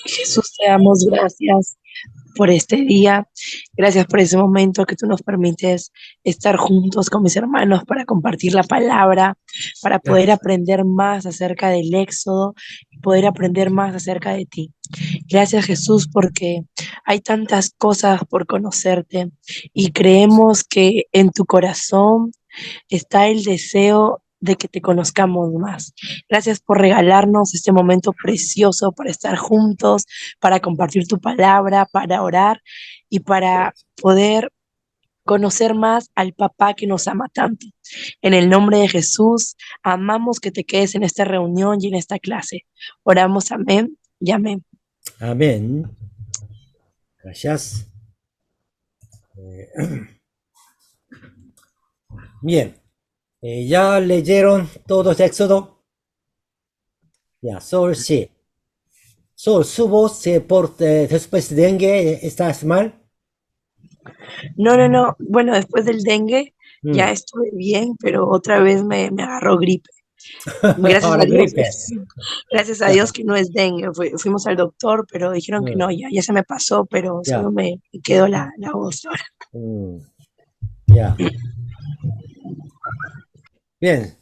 Jesús, te damos gracias por este día. Gracias por ese momento que tú nos permites estar juntos con mis hermanos para compartir la palabra, para poder Gracias. aprender más acerca del Éxodo y poder aprender más acerca de ti. Gracias, Jesús, porque hay tantas cosas por conocerte y creemos que en tu corazón está el deseo de que te conozcamos más. Gracias por regalarnos este momento precioso para estar juntos, para compartir tu palabra, para orar y para poder conocer más al papá que nos ama tanto. En el nombre de Jesús, amamos que te quedes en esta reunión y en esta clase. Oramos amén y amén. Amén. Gracias. Eh, Bien. ¿Ya leyeron todos Éxodo? Ya, Sol sí. Sol, su voz después de dengue, ¿estás mal? No, no, no. Bueno, después del dengue ya Mm. estuve bien, pero otra vez me agarró gripe. Gracias a Ahora Dios, gripe. gracias a Ya. Dios que no es dengue. Fuimos al doctor, pero dijeron que Mm, no, ya se me pasó, pero ya. solo me quedó la voz ahora. Mm, ya. Bien.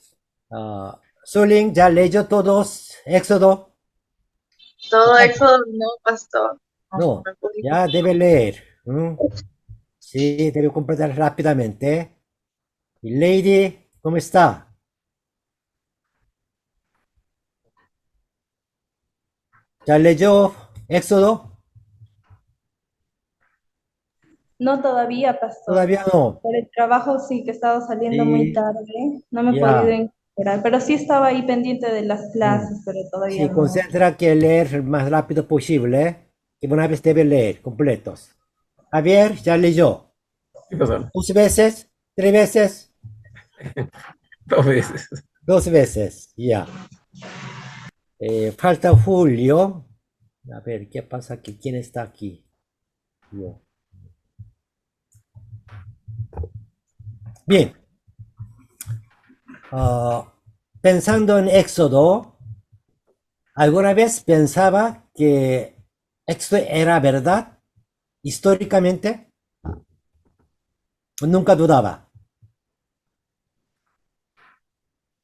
Solín, ¿ya leyó todos Éxodo? Todo eso no, pastor. No, No, me pude. ya debe leer. Sí, debe completar rápidamente. Y Lady, ¿cómo está? ¿Ya leyó Éxodo? No todavía, pastor. Todavía no. Por el trabajo sí que he estado saliendo muy Sí, tarde. No me he podido ya. incorporar, pero sí estaba ahí pendiente de las Mm. clases, pero todavía Sí, no. concentra que leer lo más rápido posible, ¿eh? Que una vez debe leer completos. Javier, ya leyó. ¿Qué pasó? 2 veces, 3 veces, 2 veces. 2 veces, ya. Falta Julio. A ver, ¿qué pasa aquí? ¿Quién está aquí? Yo. Bien. Ah, pensando en Éxodo, ¿alguna vez pensaba que esto era verdad históricamente? Nunca dudaba.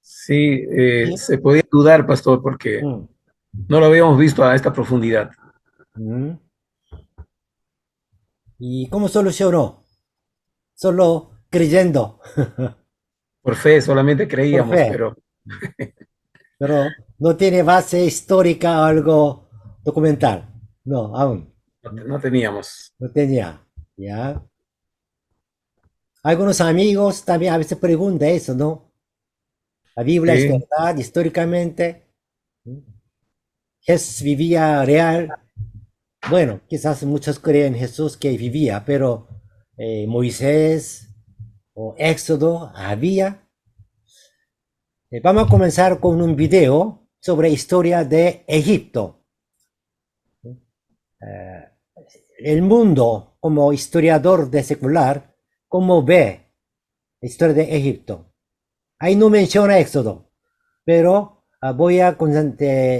Sí, ¿Sí? se podía dudar, pastor, porque Mm, no lo habíamos visto a esta profundidad. mm. ¿Y cómo solucionó? Solo creyendo, Por fe solamente por creíamos, fe, pero no tiene base histórica o algo documental. No, aún. no teníamos. No tenía. ¿Ya? Algunos amigos también a veces preguntan eso, ¿no? ¿La Biblia es Sí, verdad históricamente? ¿Jesús vivía real? Bueno, quizás muchos creen en Jesús que vivía, pero Moisés o Éxodo había. Vamos a comenzar con un video sobre historia de Egipto. Eh, el mundo, como historiador de secular, ¿cómo ve la historia de Egipto? Ahí no menciona Éxodo, pero voy a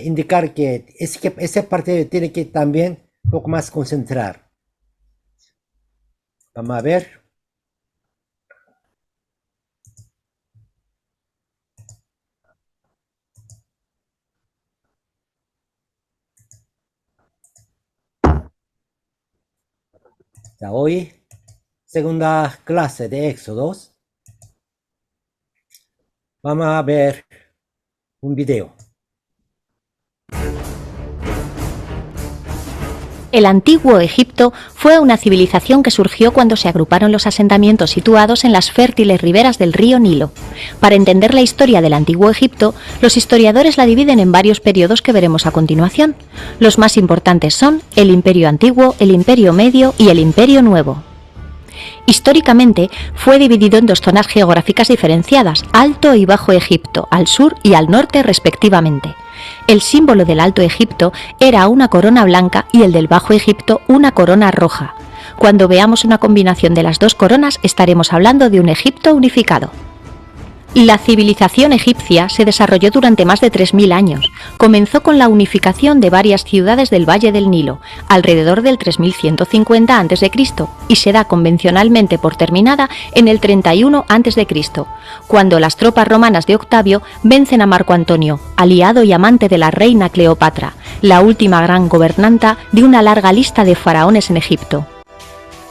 indicar que esa parte tiene que también un poco más concentrar. Vamos a ver. Ya hoy, segunda clase de Éxodos, vamos a ver un video. El antiguo Egipto fue una civilización que surgió cuando se agruparon los asentamientos situados en las fértiles riberas del río Nilo. Para entender la historia del antiguo Egipto, los historiadores la dividen en varios periodos que veremos a continuación. Los más importantes son el Imperio Antiguo, el Imperio Medio y el Imperio Nuevo. Históricamente fue dividido en dos zonas geográficas diferenciadas, Alto y Bajo Egipto, al sur y al norte respectivamente. El símbolo del Alto Egipto era una corona blanca y el del Bajo Egipto una corona roja. Cuando veamos una combinación de las dos coronas estaremos hablando de un Egipto unificado. La civilización egipcia se desarrolló durante más de 3000 años. Comenzó con la unificación de varias ciudades del Valle del Nilo, alrededor del 3150 a.C., y se da convencionalmente por terminada en el 31 a.C., cuando las tropas romanas de Octavio vencen a Marco Antonio, aliado y amante de la reina Cleopatra, la última gran gobernanta de una larga lista de faraones en Egipto.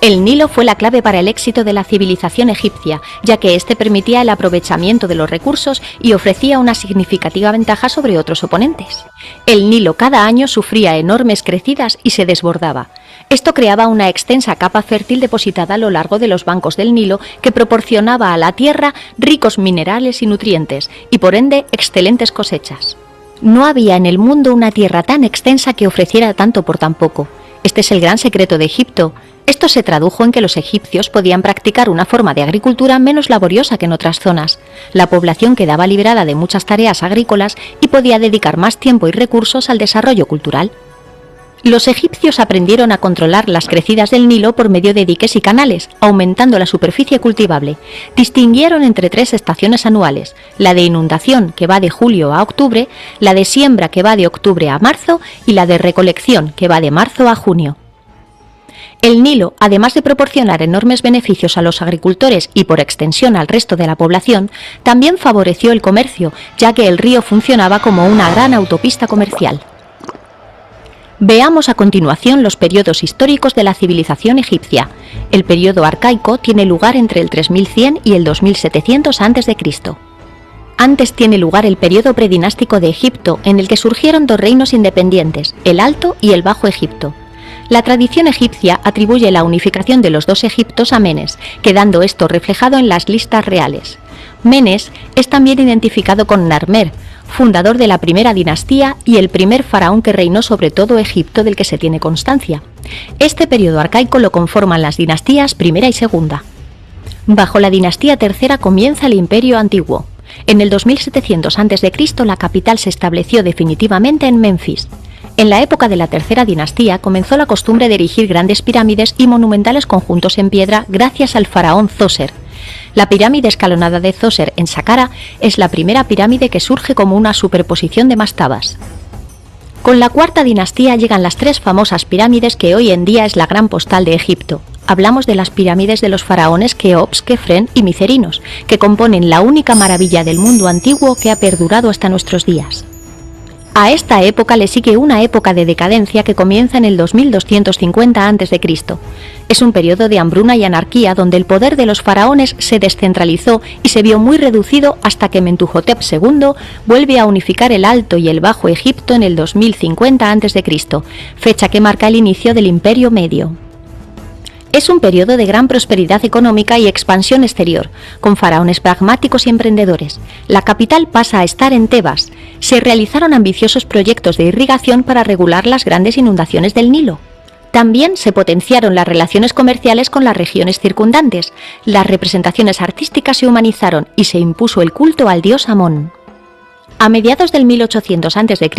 El Nilo fue la clave para el éxito de la civilización egipcia, ya que este permitía el aprovechamiento de los recursos y ofrecía una significativa ventaja sobre otros oponentes. El Nilo cada año sufría enormes crecidas y se desbordaba. Esto creaba una extensa capa fértil depositada a lo largo de los bancos del Nilo que proporcionaba a la tierra ricos minerales y nutrientes, y por ende excelentes cosechas. No había en el mundo una tierra tan extensa que ofreciera tanto por tan poco. Este es el gran secreto de Egipto. Esto se tradujo en que los egipcios podían practicar una forma de agricultura menos laboriosa que en otras zonas. La población quedaba liberada de muchas tareas agrícolas y podía dedicar más tiempo y recursos al desarrollo cultural. Los egipcios aprendieron a controlar las crecidas del Nilo por medio de diques y canales, aumentando la superficie cultivable. Distinguieron entre 3 estaciones anuales: la de inundación, que va de julio a octubre, la de siembra, que va de octubre a marzo, y la de recolección, que va de marzo a junio. El Nilo, además de proporcionar enormes beneficios a los agricultores y por extensión al resto de la población, también favoreció el comercio, ya que el río funcionaba como una gran autopista comercial. Veamos a continuación los periodos históricos de la civilización egipcia. El periodo arcaico tiene lugar entre el 3100 y el 2700 a.C. Antes tiene lugar el periodo predinástico de Egipto, en el que surgieron 2 reinos independientes, el Alto y el Bajo Egipto. La tradición egipcia atribuye la unificación de los 2 Egiptos a Menes, quedando esto reflejado en las listas reales. Menes es también identificado con Narmer, fundador de la primera dinastía y el primer faraón que reinó sobre todo Egipto del que se tiene constancia. Este periodo arcaico lo conforman las dinastías primera y segunda. Bajo la dinastía tercera comienza el Imperio Antiguo. En el 2700 a.C. la capital se estableció definitivamente en Menfis. En la época de la tercera dinastía comenzó la costumbre de erigir grandes pirámides y monumentales conjuntos en piedra gracias al faraón Zoser. La pirámide escalonada de Zoser en Saqqara es la primera pirámide que surge como una superposición de mastabas. Con la cuarta dinastía llegan las 3 famosas pirámides que hoy en día es la gran postal de Egipto. Hablamos de las pirámides de los faraones Keops, Kefren y Micerinos, que componen la única maravilla del mundo antiguo que ha perdurado hasta nuestros días. A esta época le sigue una época de decadencia que comienza en el 2250 a.C. Es un periodo de hambruna y anarquía donde el poder de los faraones se descentralizó y se vio muy reducido hasta que Mentuhotep II vuelve a unificar el Alto y el Bajo Egipto en el 2050 a.C., fecha que marca el inicio del Imperio Medio. Es un periodo de gran prosperidad económica y expansión exterior, con faraones pragmáticos y emprendedores. La capital pasa a estar en Tebas. Se realizaron ambiciosos proyectos de irrigación para regular las grandes inundaciones del Nilo. También se potenciaron las relaciones comerciales con las regiones circundantes. Las representaciones artísticas se humanizaron y se impuso el culto al dios Amón. A mediados del 1800 a.C.,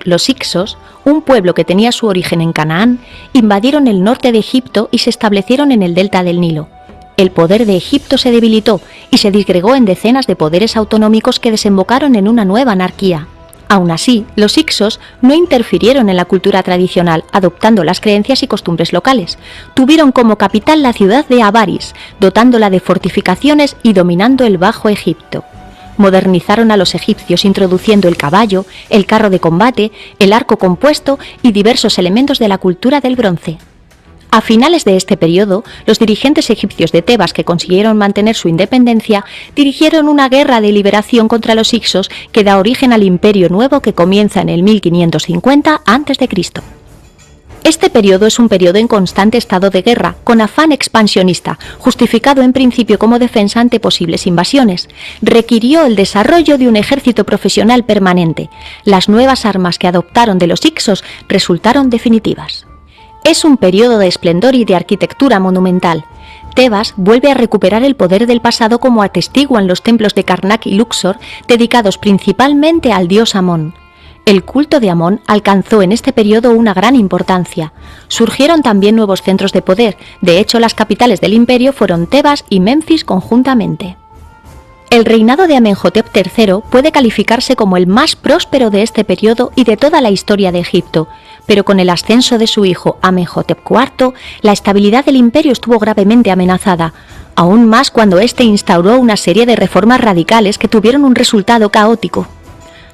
los hicsos, un pueblo que tenía su origen en Canaán, invadieron el norte de Egipto y se establecieron en el delta del Nilo. El poder de Egipto se debilitó y se disgregó en decenas de poderes autonómicos que desembocaron en una nueva anarquía. Aún así, los hicsos no interfirieron en la cultura tradicional, adoptando las creencias y costumbres locales. Tuvieron como capital la ciudad de Avaris, dotándola de fortificaciones y dominando el Bajo Egipto. Modernizaron a los egipcios introduciendo el caballo, el carro de combate, el arco compuesto y diversos elementos de la cultura del bronce. A finales de este periodo, los dirigentes egipcios de Tebas que consiguieron mantener su independencia dirigieron una guerra de liberación contra los hicsos que da origen al Imperio Nuevo que comienza en el 1550 a.C. Este periodo es un periodo en constante estado de guerra, con afán expansionista, justificado en principio como defensa ante posibles invasiones. Requirió el desarrollo de un ejército profesional permanente. Las nuevas armas que adoptaron de los hicsos resultaron definitivas. Es un periodo de esplendor y de arquitectura monumental. Tebas vuelve a recuperar el poder del pasado como atestiguan los templos de Karnak y Luxor, dedicados principalmente al dios Amón. El culto de Amón alcanzó en este periodo una gran importancia. Surgieron también nuevos centros de poder, de hecho las capitales del imperio fueron Tebas y Menfis conjuntamente. El reinado de Amenhotep III puede calificarse como el más próspero de este periodo y de toda la historia de Egipto, pero con el ascenso de su hijo Amenhotep IV, la estabilidad del imperio estuvo gravemente amenazada, aún más cuando éste instauró una serie de reformas radicales que tuvieron un resultado caótico.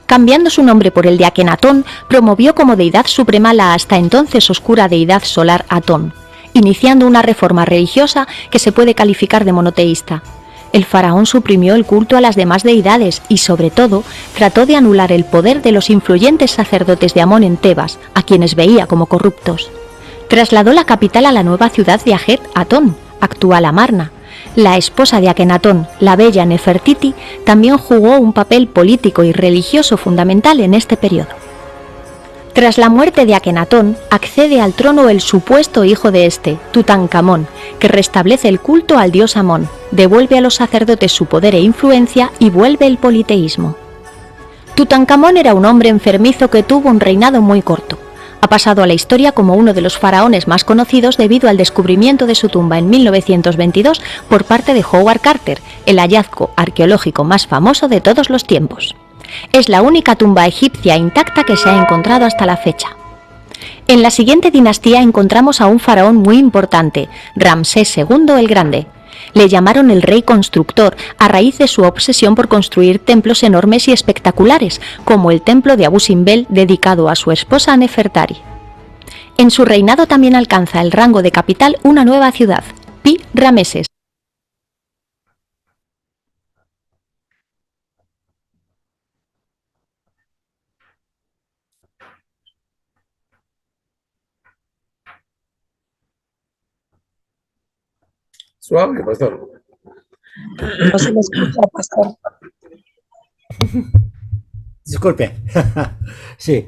Cambiando su nombre por el de Akenatón, promovió como deidad suprema la hasta entonces oscura deidad solar Atón, iniciando una reforma religiosa que se puede calificar de monoteísta. El faraón suprimió el culto a las demás deidades y, sobre todo, trató de anular el poder de los influyentes sacerdotes de Amón en Tebas, a quienes veía como corruptos. Trasladó la capital a la nueva ciudad de Ajet Atón, actual Amarna. La esposa de Akenatón, la bella Nefertiti, también jugó un papel político y religioso fundamental en este periodo. Tras la muerte de Akenatón, accede al trono el supuesto hijo de este, Tutankamón, que restablece el culto al dios Amón, devuelve a los sacerdotes su poder e influencia y vuelve el politeísmo. Tutankamón era un hombre enfermizo que tuvo un reinado muy corto. Ha pasado a la historia como uno de los faraones más conocidos debido al descubrimiento de su tumba en 1922 por parte de Howard Carter, el hallazgo arqueológico más famoso de todos los tiempos. Es la única tumba egipcia intacta que se ha encontrado hasta la fecha. En la siguiente dinastía encontramos a un faraón muy importante, Ramsés II el Grande. Le llamaron el rey constructor a raíz de su obsesión por construir templos enormes y espectaculares, como el templo de Abu Simbel dedicado a su esposa Nefertari. En su reinado también alcanza el rango de capital una nueva ciudad, Pi Rameses. Suave, pastor. No se me escucha, pastor. Disculpe. Sí.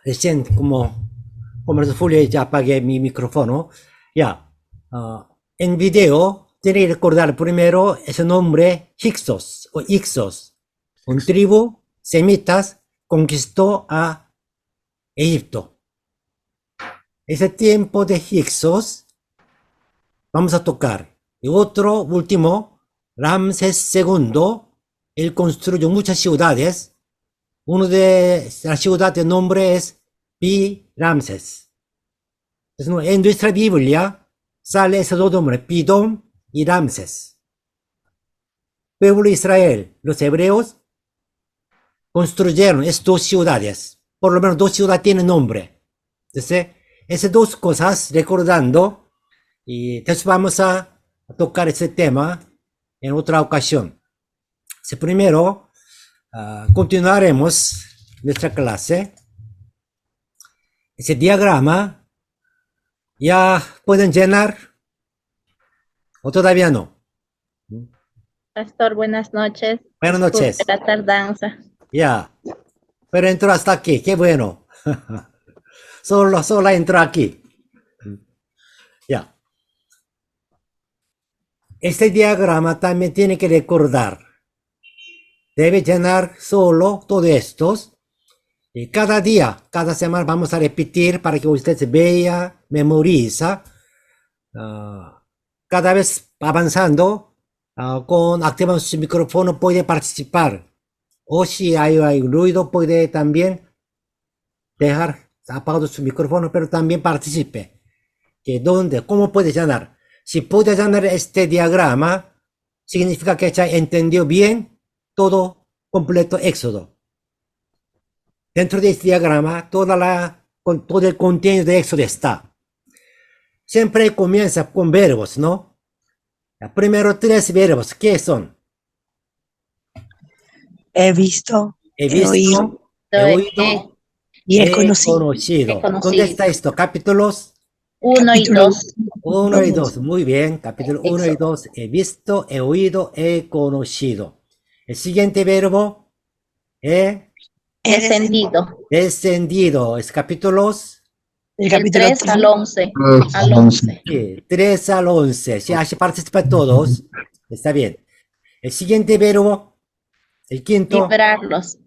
Recién, como Julio, ya apagué mi micrófono. Ya. En video, tiene que recordar primero ese nombre Hyksos o Ixos. Un tribu semitas conquistó a Egipto. Ese tiempo de Hyksos vamos a tocar. Y otro último, Ramsés II, él construyó muchas ciudades. Una de las ciudades de nombre es Pi Ramses. Entonces, en nuestra Biblia sale esos dos nombres, Pidom y Ramses. Pueblo de Israel, los hebreos, construyeron estas dos ciudades. Por lo menos dos ciudades tienen nombre. Entonces, esas dos cosas recordando, y entonces vamos a tocar ese tema en otra ocasión. Primero, continuaremos nuestra clase. Ese diagrama ya pueden llenar o todavía no. Pastor, buenas noches. Buenas noches. Disculpe la tardanza. Ya, pero entró hasta aquí, qué bueno. solo entró aquí. Ya. Este diagrama también tiene que recordar. Debe llenar solo todos estos. Y cada día, cada semana vamos a repetir para que usted vea, memoriza. Cada vez avanzando, activando su micrófono puede participar. O si hay ruido puede también dejar apagado su micrófono, pero también participe. ¿Cómo puede llenar? Si puede llenar este diagrama, significa que ya entendió bien todo completo Éxodo. Dentro de este diagrama, todo el contenido de Éxodo está. Siempre comienza con verbos, ¿no? Primero tres verbos, ¿qué son? He visto, He oído y he conocido. ¿Dónde está esto? Capítulos 1 y 2. 1 y 2, muy bien. Capítulo 1 y 2, he visto, he oído, he conocido. El siguiente verbo, Descendido. descendido. Es capítulos El Del capítulo 3 al 11. Al 11. 3 al 11. Si así participan todos, está bien. El siguiente verbo, el quinto, Librarlos.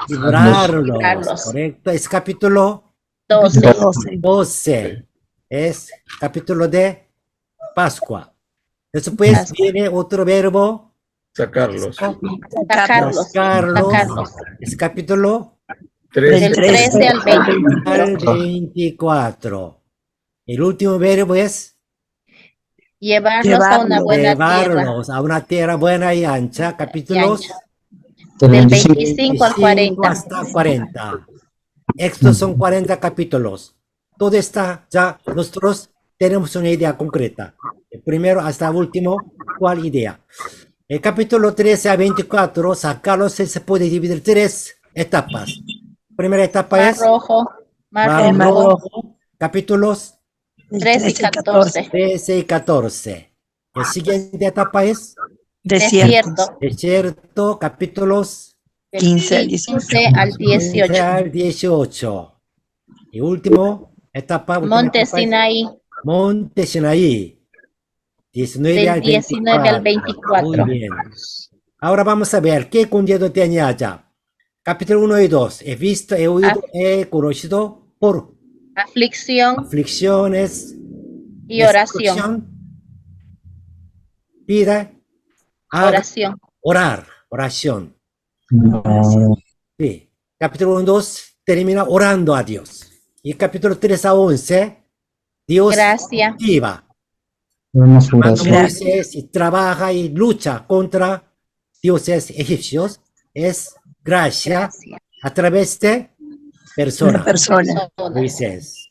librarlos. Correcto, es capítulo 12. 12. Es capítulo de Pascua. Después viene otro verbo. Sacarlos. Sacarlos. Sacarlos. Es capítulo Del 13 al 20. al 24. El último verbo es Llevarlos a una buena tierra. llevarlos a una tierra buena y ancha. Capítulos Del 25 al 40. hasta 40. Estos son 40 capítulos. Todo está ya, nosotros tenemos una idea concreta. El primero hasta el último, ¿cuál idea? El capítulo 13 a 24, sacarlos se puede dividir en 3 etapas. Primera etapa Mar es Rojo. Mar Mar Rojo. Rojo. Capítulos 13 y 14. 13 y 14. La siguiente etapa es Desierto. desierto, capítulos Del 15 al 15 al 15 18. al 18. Y último etapa, última Monte etapa es Sinaí. Monte Sinaí. 19 Del al 19 al 24. 24. Muy bien. Ahora vamos a ver qué contenido tiene allá. Capítulo 1 y 2. He visto, he oído, he conocido por Aflicción aflicciones y oración. destrucción. Pida, haga, Oración. orar, oración. Sí. Capítulo 1 y 2 termina orando a Dios. Y capítulo 3 a 11, Dios Gracia. activa. Vamos a Cuando oración. Moisés y trabaja y lucha contra dioses egipcios, es gracia Gracia. a través de una personas. persona. Moisés.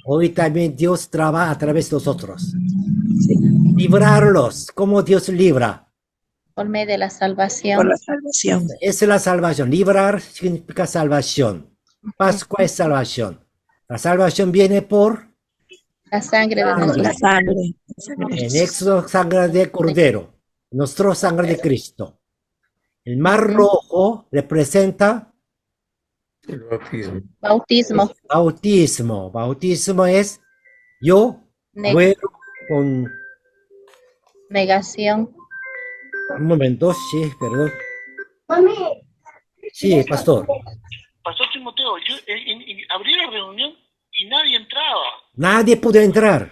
Hoy también Dios trabaja a través de nosotros. Librarlos, como Dios libra. Por medio de la Por salvación. la salvación. Esa es la salvación. Librar significa salvación. Pascua es salvación. La salvación viene por, La sangre de Sangre. nuestro La sangre. La sangre de en Jesús. Éxodo, sangre de Cordero. Nuestro sangre de Cristo. El mar rojo representa El bautismo. bautismo. bautismo. Bautismo es yo Ne- muero con... Negación. Un momento, sí, perdón. Sí, pastor. Pastor Timoteo, yo abrí la reunión y nadie entraba. Nadie pudo entrar.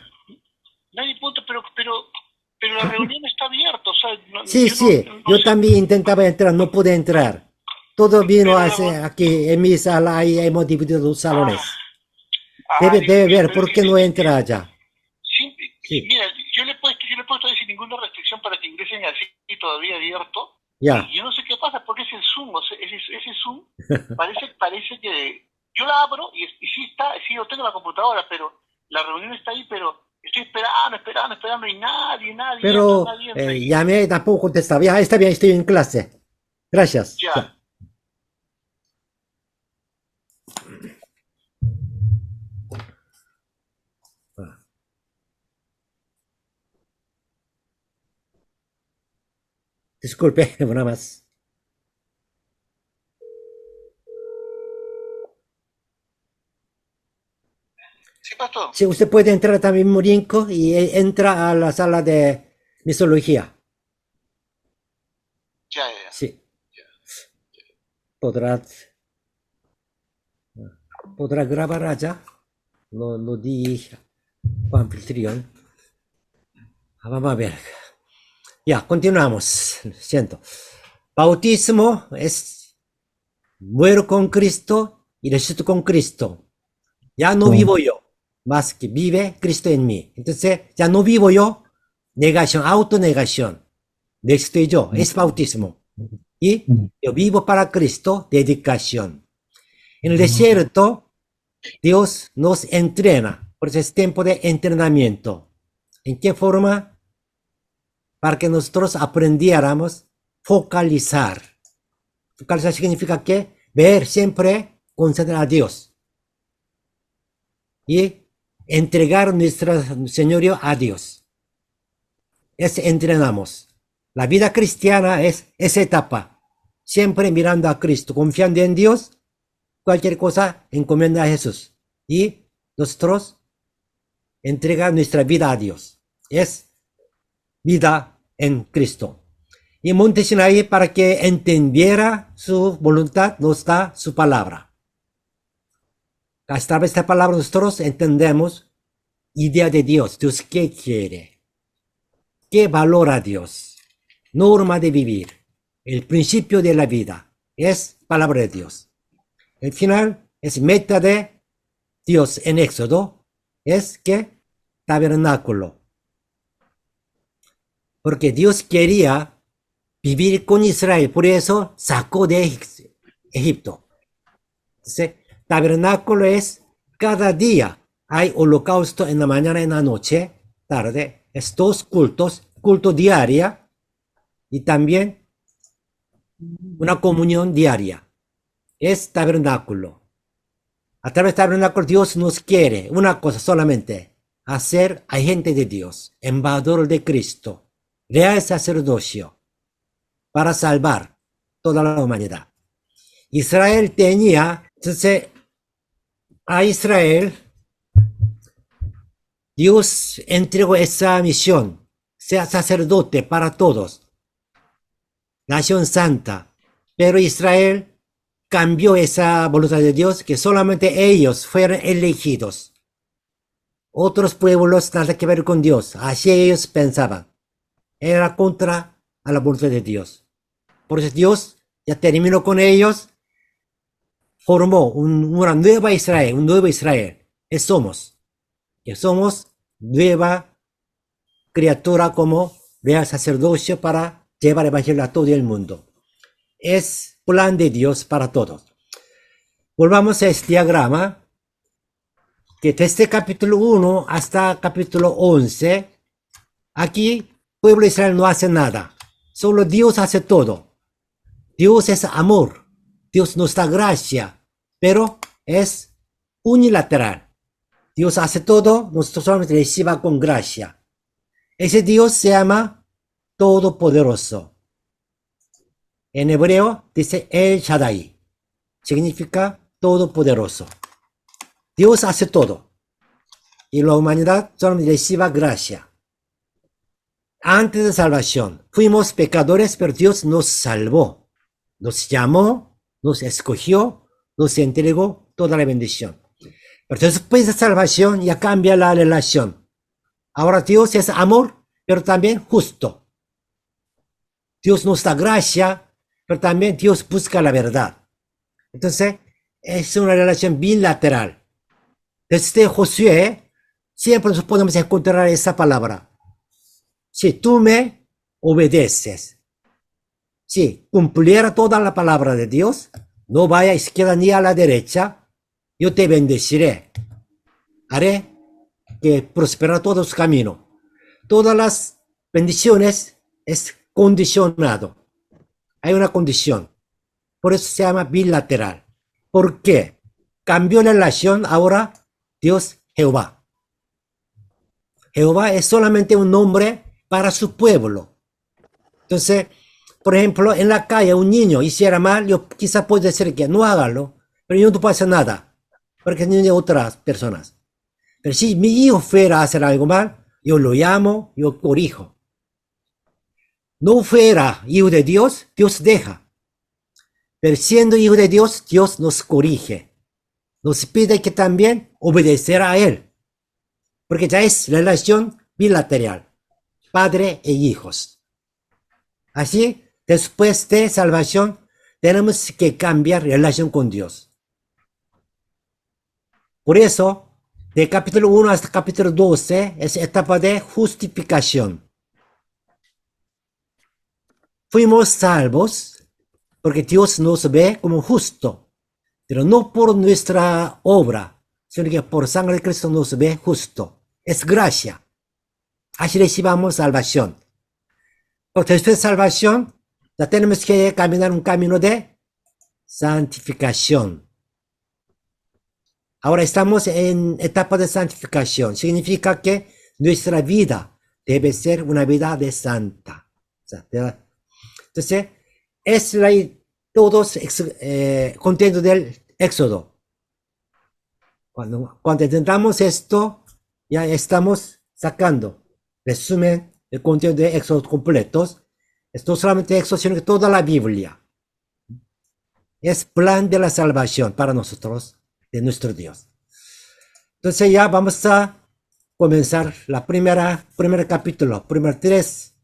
Nadie pudo, pero la reunión está abierta. O sea, Sí, sí, yo también intentaba entrar, no pude entrar. Todo vino aquí en mi sala, ahí hemos dividido los salones. Debe ver, ¿por qué no entra allá? Sí. Mira, yo le he puesto ahí sin ninguna restricción para que ingresen así todavía abierto. Ya. Y yo no sé qué pasa, porque es el Zoom, o sea, ese Zoom parece que yo la abro y sí está, sí yo tengo la computadora, pero la reunión está ahí, pero estoy esperando y nadie Pero entra. llamé y tampoco contestaba. Ya, está bien, estoy en clase. Gracias. Ya. Disculpe, nada más. Sí, pastor. Sí, usted puede entrar también, Morinco, y entra a la sala de misología. Ya. Sí. Podrá grabar allá. Lo di anfitrión. Vamos a ver. Ya, continuamos. Siento. Bautismo es muero con Cristo y resucito con Cristo. Ya no vivo yo, más que vive Cristo en mí. Entonces, ya no vivo yo. Negación, autonegación. Estoy yo, es bautismo. Y yo vivo para Cristo, dedicación. En el desierto, Dios nos entrena. Por eso es tiempo de entrenamiento. ¿En qué forma? Para que nosotros aprendiéramos focalizar. Focalizar significa que ver siempre, concentrar a Dios. Y entregar nuestro señorío a Dios. Entrenamos. La vida cristiana es esa etapa. Siempre mirando a Cristo, confiando en Dios. Cualquier cosa encomienda a Jesús. Y nosotros entregar nuestra vida a Dios. Es vida en Cristo. Y Monte Sinaí, para que entendiera su voluntad, nos da su palabra. A través de esta palabra nosotros entendemos idea de Dios. Dios, ¿qué quiere? que valora a Dios, norma de vivir, el principio de la vida, es palabra de Dios. El final es meta de Dios en Éxodo, es que tabernáculo. Porque Dios quería vivir con Israel, por eso sacó de Egipto. Entonces, tabernáculo es cada día. Hay holocausto en la mañana, en la noche, tarde. Es dos cultos, culto diaria y también una comunión diaria. Es tabernáculo. A través del tabernáculo Dios nos quiere una cosa solamente, hacer agente de Dios, embajador de Cristo, real sacerdocio, para salvar toda la humanidad. Israel tenía, entonces, a Israel, Dios entregó esa misión, sea sacerdote para todos, nación santa, pero Israel cambió esa voluntad de Dios, que solamente ellos fueron elegidos. Otros pueblos nada que ver con Dios, así ellos pensaban. Era contra a la voluntad de Dios. Por eso Dios ya terminó con ellos, formó una nueva Israel, un nuevo Israel. Somos. Que somos nueva criatura como real sacerdocio para llevar el evangelio a todo el mundo. Es plan de Dios para todos. Volvamos a este diagrama, que desde capítulo 1 hasta capítulo 11, aquí pueblo de Israel no hace nada, solo Dios hace todo. Dios es amor, Dios nos da gracia, pero es unilateral. Dios hace todo, nosotros solamente reciba con gracia. Ese Dios se llama Todopoderoso. En hebreo dice El Shaddai. Significa Todopoderoso. Dios hace todo. Y la humanidad solamente reciba gracia. Antes de salvación, fuimos pecadores, pero Dios nos salvó. Nos llamó, nos escogió, nos entregó toda la bendición. Pero después de salvación ya cambia la relación. Ahora Dios es amor, pero también justo. Dios nos da gracia, pero también Dios busca la verdad. Entonces, es una relación bilateral. Desde Josué, siempre nos podemos encontrar esa palabra. Si tú me obedeces, si cumpliera toda la palabra de Dios, no vaya a la izquierda ni a la derecha, yo te bendeciré. Haré que prospera todo su camino. Todas las bendiciones es condicionado. Hay una condición. Por eso se llama bilateral. ¿Por qué? Cambió la relación ahora Dios Jehová. Jehová es solamente un nombre para su pueblo. Entonces, por ejemplo, en la calle un niño hiciera mal, yo quizá puedo decir que no hágalo, pero yo no puedo hacer nada, porque es niño de otras personas. Pero si mi hijo fuera a hacer algo mal, yo lo llamo, yo corrijo. No fuera hijo de Dios, Dios deja. Pero siendo hijo de Dios, Dios nos corrige. Nos pide que también obedecer a Él. Porque ya es relación bilateral. Padre e hijos. Así, después de salvación, tenemos que cambiar relación con Dios. Por eso, de capítulo 1 hasta capítulo 12 es etapa de justificación. Fuimos salvos porque Dios nos ve como justo, pero no por nuestra obra, sino que por sangre de Cristo nos ve justo. Es gracia. Así recibamos salvación. Porque después de salvación, ya tenemos que caminar un camino de santificación. Ahora estamos en etapa de santificación. Significa que nuestra vida debe ser una vida de santa. Entonces, es todos contenido del Éxodo. Cuando entendamos esto, ya estamos sacando resumen del contenido de Éxodo completos. Esto no solamente Éxodo, sino que toda la Biblia. Es plan de la salvación para nosotros, de nuestro Dios. Entonces ya vamos a comenzar primer capítulo, primer 3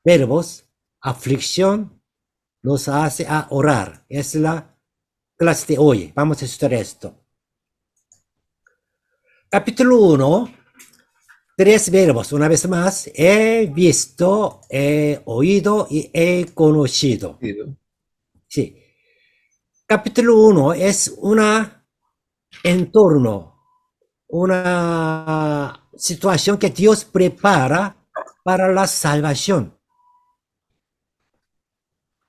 verbos. Aflicción nos hace a orar. Es la clase de hoy. Vamos a estudiar esto. Capítulo 1, 3 verbos. Una vez más, he visto, he oído y he conocido. Sí. Capítulo 1 es una entorno, una situación que Dios prepara para la salvación.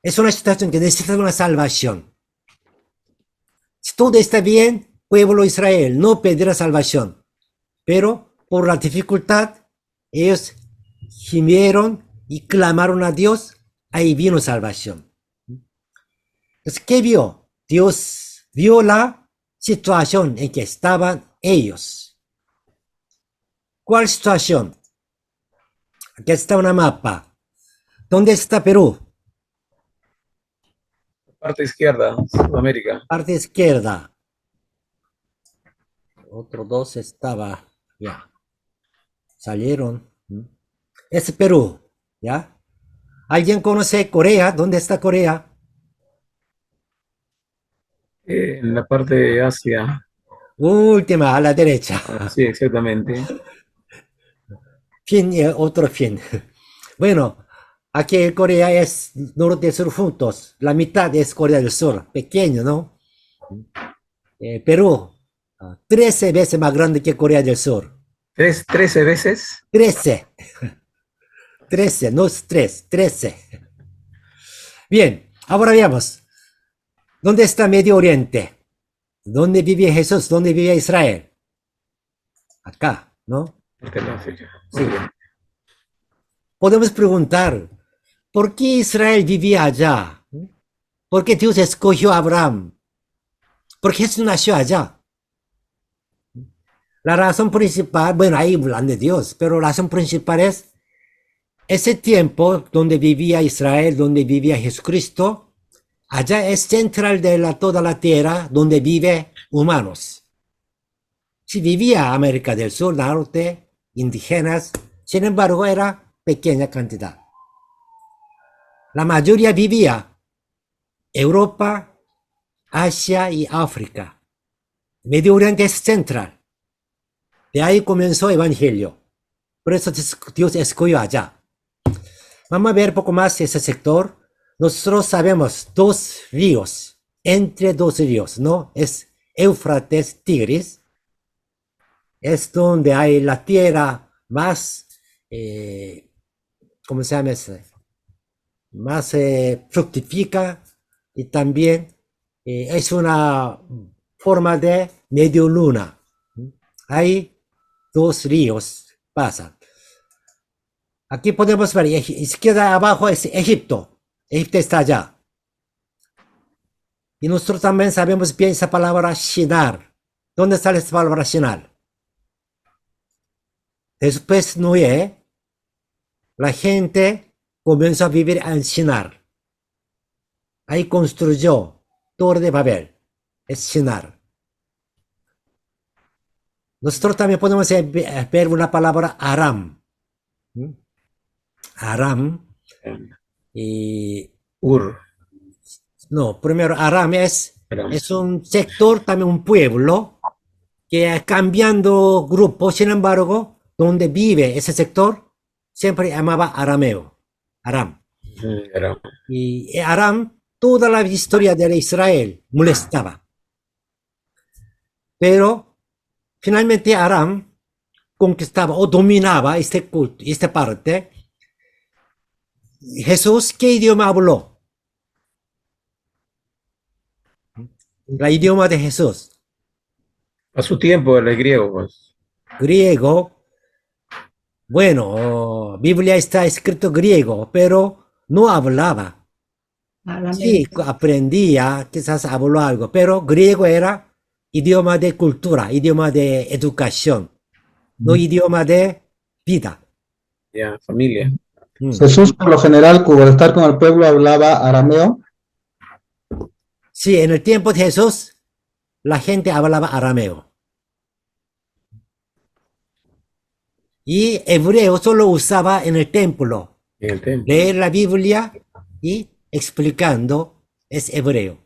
Es una situación que necesita una salvación. Si todo está bien, pueblo de Israel no pedirá salvación. Pero por la dificultad, ellos gimieron y clamaron a Dios, ahí vino salvación. Entonces, ¿qué vio? Dios vio la situación en que estaban ellos. ¿Cuál situación? Aquí está un mapa. ¿Dónde está Perú? Parte izquierda, Sudamérica. Parte izquierda. Otro dos estaba, ya. Salieron. Es Perú, ¿ya? ¿Alguien conoce Corea? ¿Dónde está Corea? En la parte de Asia. Última, a la derecha. Sí, exactamente. Fin y otro fin. Bueno, aquí Corea es norte y sur juntos. La mitad es Corea del Sur. Pequeño, ¿no? Perú, 13 veces más grande que Corea del Sur. ¿13 veces? 13. 13, no es 3, 13. Bien, ahora veamos. ¿Dónde está Medio Oriente? ¿Dónde vive Jesús? ¿Dónde vive Israel? Acá, ¿no? Parte de África. Sí. Podemos preguntar, ¿por qué Israel vivía allá? ¿Por qué Dios escogió a Abraham? ¿Por qué Jesús nació allá? La razón principal, bueno, ahí hablan de Dios, pero la razón principal es ese tiempo donde vivía Israel, donde vivía Jesucristo. Allá es central de toda la tierra donde vive humanos. Si vivía América del Sur, norte, indígenas, sin embargo era pequeña cantidad. La mayoría vivía Europa, Asia y África. Medio Oriente es central. De ahí comenzó el Evangelio. Por eso Dios escogió allá. Vamos a ver un poco más ese sector. Nosotros sabemos dos ríos, entre dos ríos, ¿no? Es Éufrates, Tigris. Es donde hay la tierra más, ¿cómo se llama eso? Más fructifica y también es una forma de medio luna. Hay dos ríos pasan. Aquí podemos ver, izquierda abajo es Egipto. Egipto está allá. Y nosotros también sabemos bien esa palabra Shinar. ¿Dónde sale esa palabra Shinar? Después Noé, la gente comenzó a vivir en Shinar. Ahí construyó Torre de Babel. Es Shinar. Nosotros también podemos ver una palabra Aram. Aram. Y no, primero Aram es un sector, también un pueblo, que cambiando grupo, sin embargo, donde vive ese sector, siempre llamaba arameo, Aram. Y Aram, toda la historia de Israel molestaba. Pero finalmente Aram conquistaba o dominaba esta parte. Jesús, ¿qué idioma habló? El idioma de Jesús. A su tiempo, el griego, pues. Griego. Bueno, Biblia está escrito griego, pero no hablaba. Sí, aprendía, quizás habló algo, pero griego era idioma de cultura, idioma de educación, no idioma de vida. Ya, familia. Jesús, por lo general, al estar con el pueblo, hablaba arameo. Sí, en el tiempo de Jesús, la gente hablaba arameo. Y hebreo solo usaba en el templo. En el templo. Leer la Biblia y explicando es hebreo.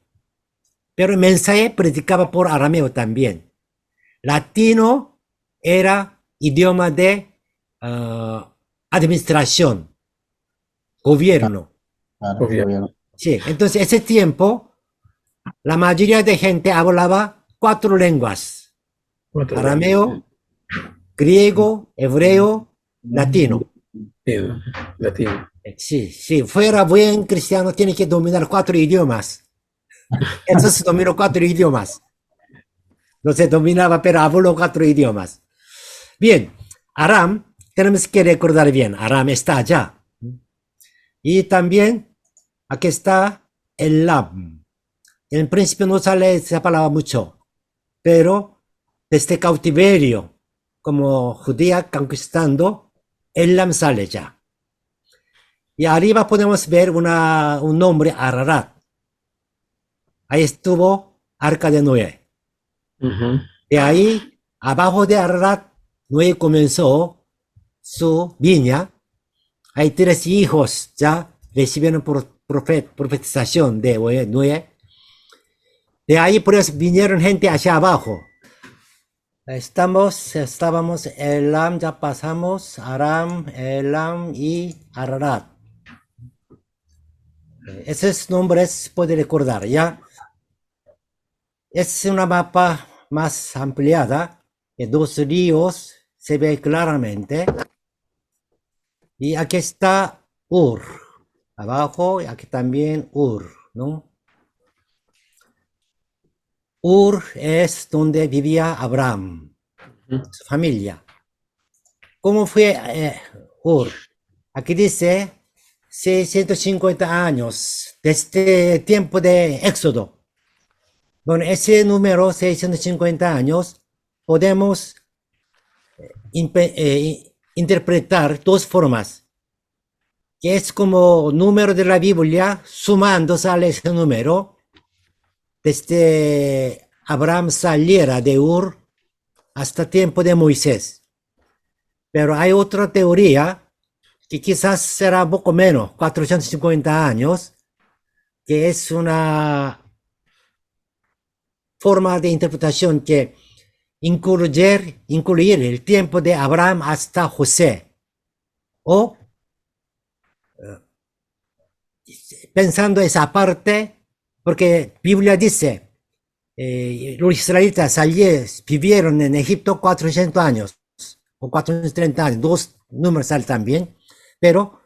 Pero el mensaje predicaba por arameo también. Latino era idioma de administración, gobierno. Claro, Obvio. gobierno. Sí, entonces ese tiempo la mayoría de gente hablaba 4 lenguas: Cuatro arameo, griego, hebreo, latino. lenguas. Latino. Sí, sí, fuera buen cristiano tiene que dominar 4 idiomas. Entonces dominó 4 idiomas. No se dominaba, pero habló 4 idiomas. Bien, Aram, tenemos que recordar bien, Aram está allá. Y también, aquí está Elam. En principio no sale esa palabra mucho, pero desde cautiverio, como judía conquistando, Elam sale ya. Y arriba podemos ver un nombre, Ararat. Ahí estuvo Arca de Noé. Ujú. De ahí, abajo de Ararat, Noé comenzó su viña. Hay 3 hijos ya recibieron profetización de Noé. De ahí pues vinieron gente hacia abajo. Estábamos Elam, ya pasamos Aram, Elam y Ararat. Esos nombres puede recordar, ¿ya? Es una mapa más ampliada, de 2 ríos, se ve claramente. Y aquí está Ur, abajo, y aquí también Ur, ¿no? Ur es donde vivía Abraham, su familia. ¿Cómo fue Ur? Aquí dice 650 años, desde el tiempo de Éxodo. Bueno, ese número 650 años podemos interpretar 2 formas. Que es como número de la Biblia, sumando sale ese número. Desde Abraham saliera de Ur hasta tiempo de Moisés. Pero hay otra teoría que quizás será un poco menos, 450 años, que es una forma de interpretación que incluir el tiempo de Abraham hasta José. O pensando esa parte, porque Biblia dice, los israelitas vivieron en Egipto 400 años, o 430 años, 2 números salen también, pero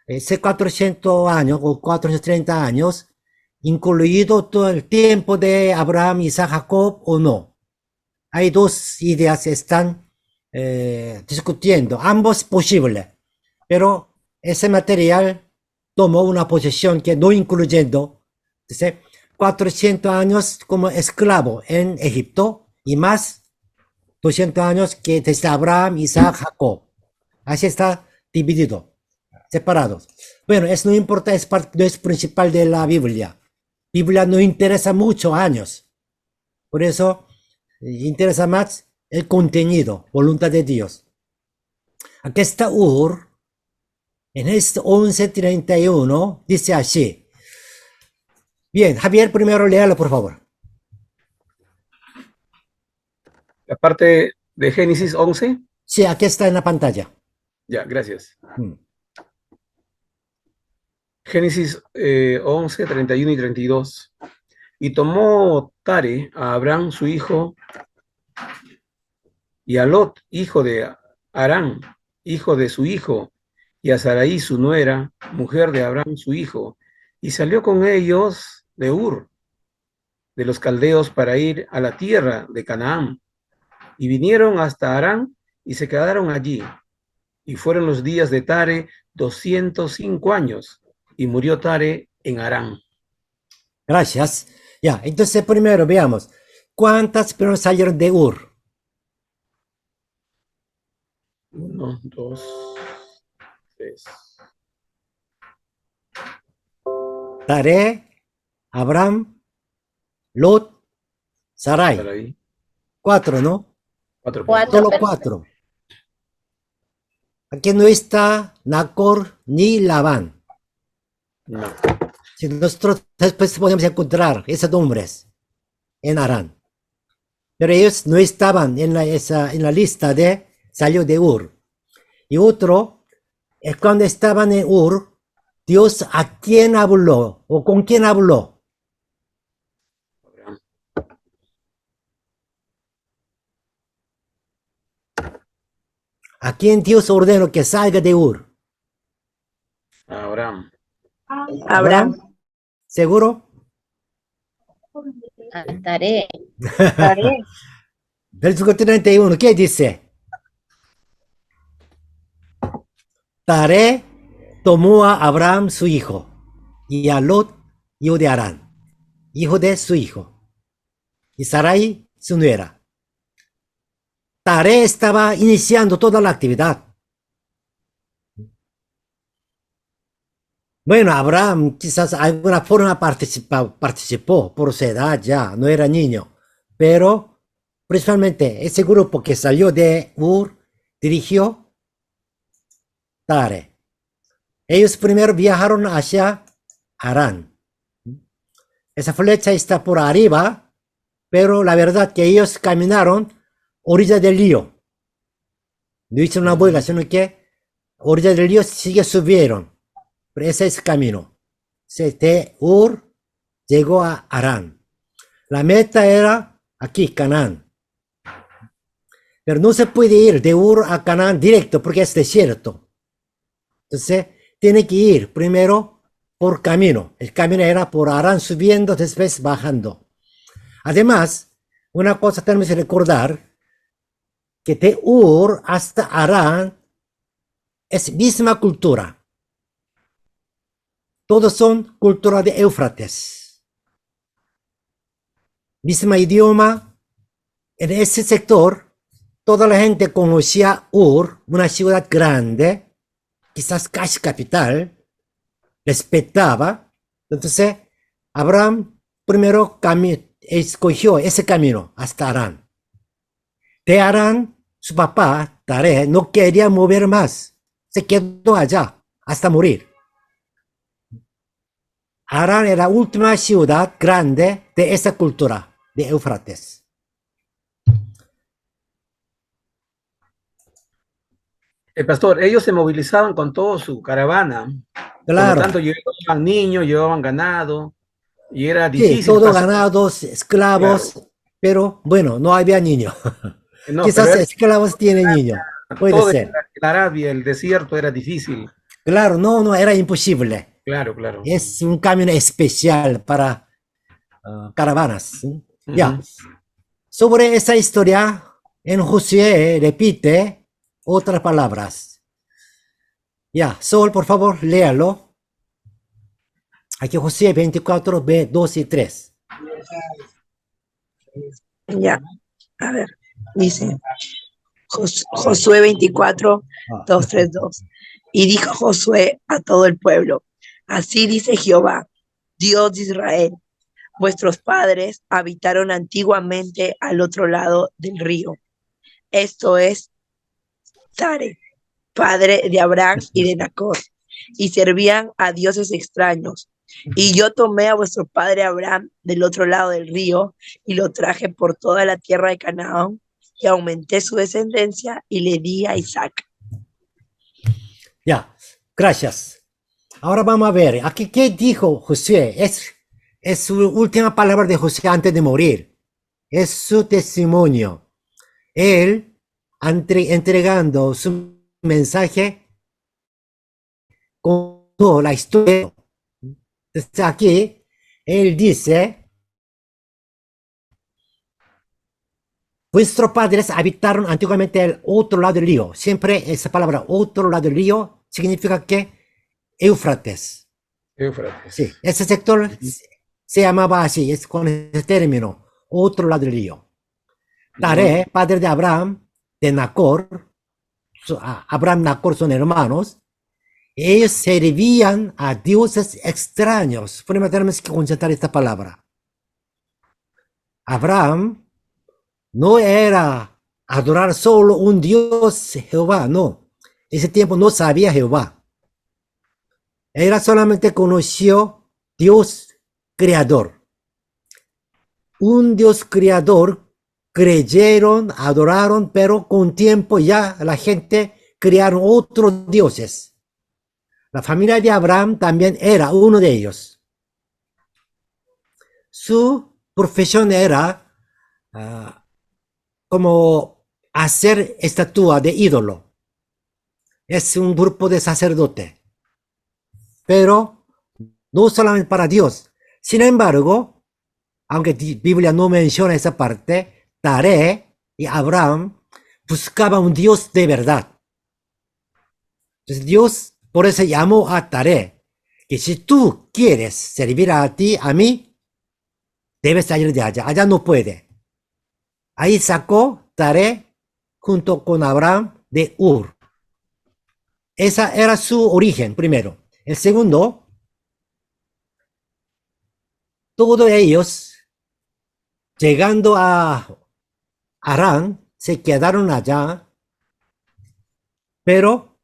ese 400 años o 430 años, incluido todo el tiempo de Abraham, Isaac, Jacob o no. Hay 2 ideas que están discutiendo, ambos posibles, pero ese material tomó una posición que no incluyendo, dice, 400 años como esclavo en Egipto y más 200 años que desde Abraham, Isaac, Jacob. Así está dividido, separados. Bueno, eso no importa, no es principal de la Biblia. Biblia no interesa mucho años. Por eso interesa más el contenido, voluntad de Dios. Aquí está Ur. En este 11:31 dice así. Bien, Javier, primero léalo, por favor. La parte de Génesis 11. Sí, aquí está en la pantalla. Ya, gracias. Mm. Génesis 11, 31 y 32. Y tomó Tare a Abraham su hijo, y a Lot, hijo de Harán, hijo de su hijo, y a Sarai su nuera, mujer de Abraham su hijo, y salió con ellos de Ur, de los caldeos, para ir a la tierra de Canaán. Y vinieron hasta Harán y se quedaron allí. Y fueron los días de Tare 205 años, y murió Tare en Harán. Gracias. Ya, entonces primero veamos. ¿Cuántas personas salieron de Ur? 1, 2, 3. Tare, Abraham, Lot, Sarai. Sarai. 4, ¿no? 4. Cuatro. Solo 4. Aquí no está Nacor ni Labán. No. Si nosotros después podemos encontrar esos nombres en Harán. Pero ellos no estaban en la lista de salió de Ur. Y otro, es cuando estaban en Ur, Dios a quién habló o con quién habló. Abraham. ¿A quién Dios ordenó que salga de Ur? Abraham. Abraham. ¿Seguro? Taré. Versículo 31, ¿qué dice? Taré tomó a Abraham su hijo y a Lot, hijo de Harán, hijo de su hijo, y Sarai su nuera. Taré estaba iniciando toda la actividad. Bueno, Abraham quizás de alguna forma participó por su edad ya, no era niño, pero principalmente ese grupo que salió de Ur dirigió Taré. Ellos primero viajaron hacia Harán. Esa flecha está por arriba, pero la verdad que ellos caminaron orilla del río. No hizo una vuelta, sino que orilla del río sigue subieron. Pero ese es el camino. De Ur llegó a Harán. La meta era aquí, Canaán. Pero no se puede ir de Ur a Canaán directo porque es desierto. Entonces, tiene que ir primero por camino. El camino era por Harán subiendo, después bajando. Además, una cosa tenemos que recordar, que de Ur hasta Harán es misma cultura. Todos son cultura de Éufrates. Mismo idioma. En ese sector, toda la gente conocía Ur, una ciudad grande, quizás casi capital, respetaba. Entonces, Abraham primero escogió ese camino hasta Harán. De Harán, su papá, Taré, no quería mover más. Se quedó allá hasta morir. Harán era la última ciudad grande de esa cultura de Éufrates. El pastor, ellos se movilizaban con toda su caravana. Por lo Claro. tanto, llevaban niños, llevaban ganado, y era Sí, difícil todo pasar. ganados, esclavos, Claro. pero bueno, no había niños. No, Quizás pero esclavos tienen niños, puede todo ser. en Arabia, el desierto era difícil. Claro, no, era imposible. Claro, claro. Es un camino especial para caravanas. ¿Sí? Ya. Ujú. Sobre esa historia, en Josué repite otras palabras. Ya, Sol, por favor, léalo. Aquí Josué 24, B, 2 y 3. Ya, a ver, dice Josué 24, 2, 3, 2. Y dijo Josué a todo el pueblo, así dice Jehová, Dios de Israel, vuestros padres habitaron antiguamente al otro lado del río. Esto es Tare, padre de Abraham y de Nacor, y servían a dioses extraños. Y yo tomé a vuestro padre Abraham del otro lado del río y lo traje por toda la tierra de Canaán y aumenté su descendencia y le di a Isaac. Ya, gracias. Ahora vamos a ver, aquí qué dijo Josué. Es su última palabra de Josué antes de morir. Es su testimonio. Él, entregando su mensaje, contó la historia. Desde aquí, él dice, vuestros padres habitaron antiguamente el otro lado del río. Siempre esa palabra, otro lado del río, significa que Éufrates. Éufrates. Sí, ese sector se llamaba así, es con ese término, otro lado del río. Taré, padre de Abraham, de Nacor, Abraham y Nacor son hermanos, ellos servían a dioses extraños. Primero tenemos que concentrar esta palabra. Abraham no era adorar solo un Dios Jehová, no. ese tiempo no sabía Jehová. Era solamente conoció Dios creador. Un Dios creador creyeron, adoraron, pero con tiempo ya la gente crearon otros dioses. La familia de Abraham también era uno de ellos. Su profesión era como hacer estatua de ídolo. Es un grupo de sacerdotes. Pero no solamente para Dios. Sin embargo, aunque la Biblia no menciona esa parte, Taré y Abraham buscaban un Dios de verdad. Entonces Dios por eso llamó a Taré, que si tú quieres servir a ti, a mí, debes salir de allá. Allá no puede. Ahí sacó Taré junto con Abraham de Ur. Esa era su origen, primero. El segundo, todos ellos, llegando a Harán, se quedaron allá, pero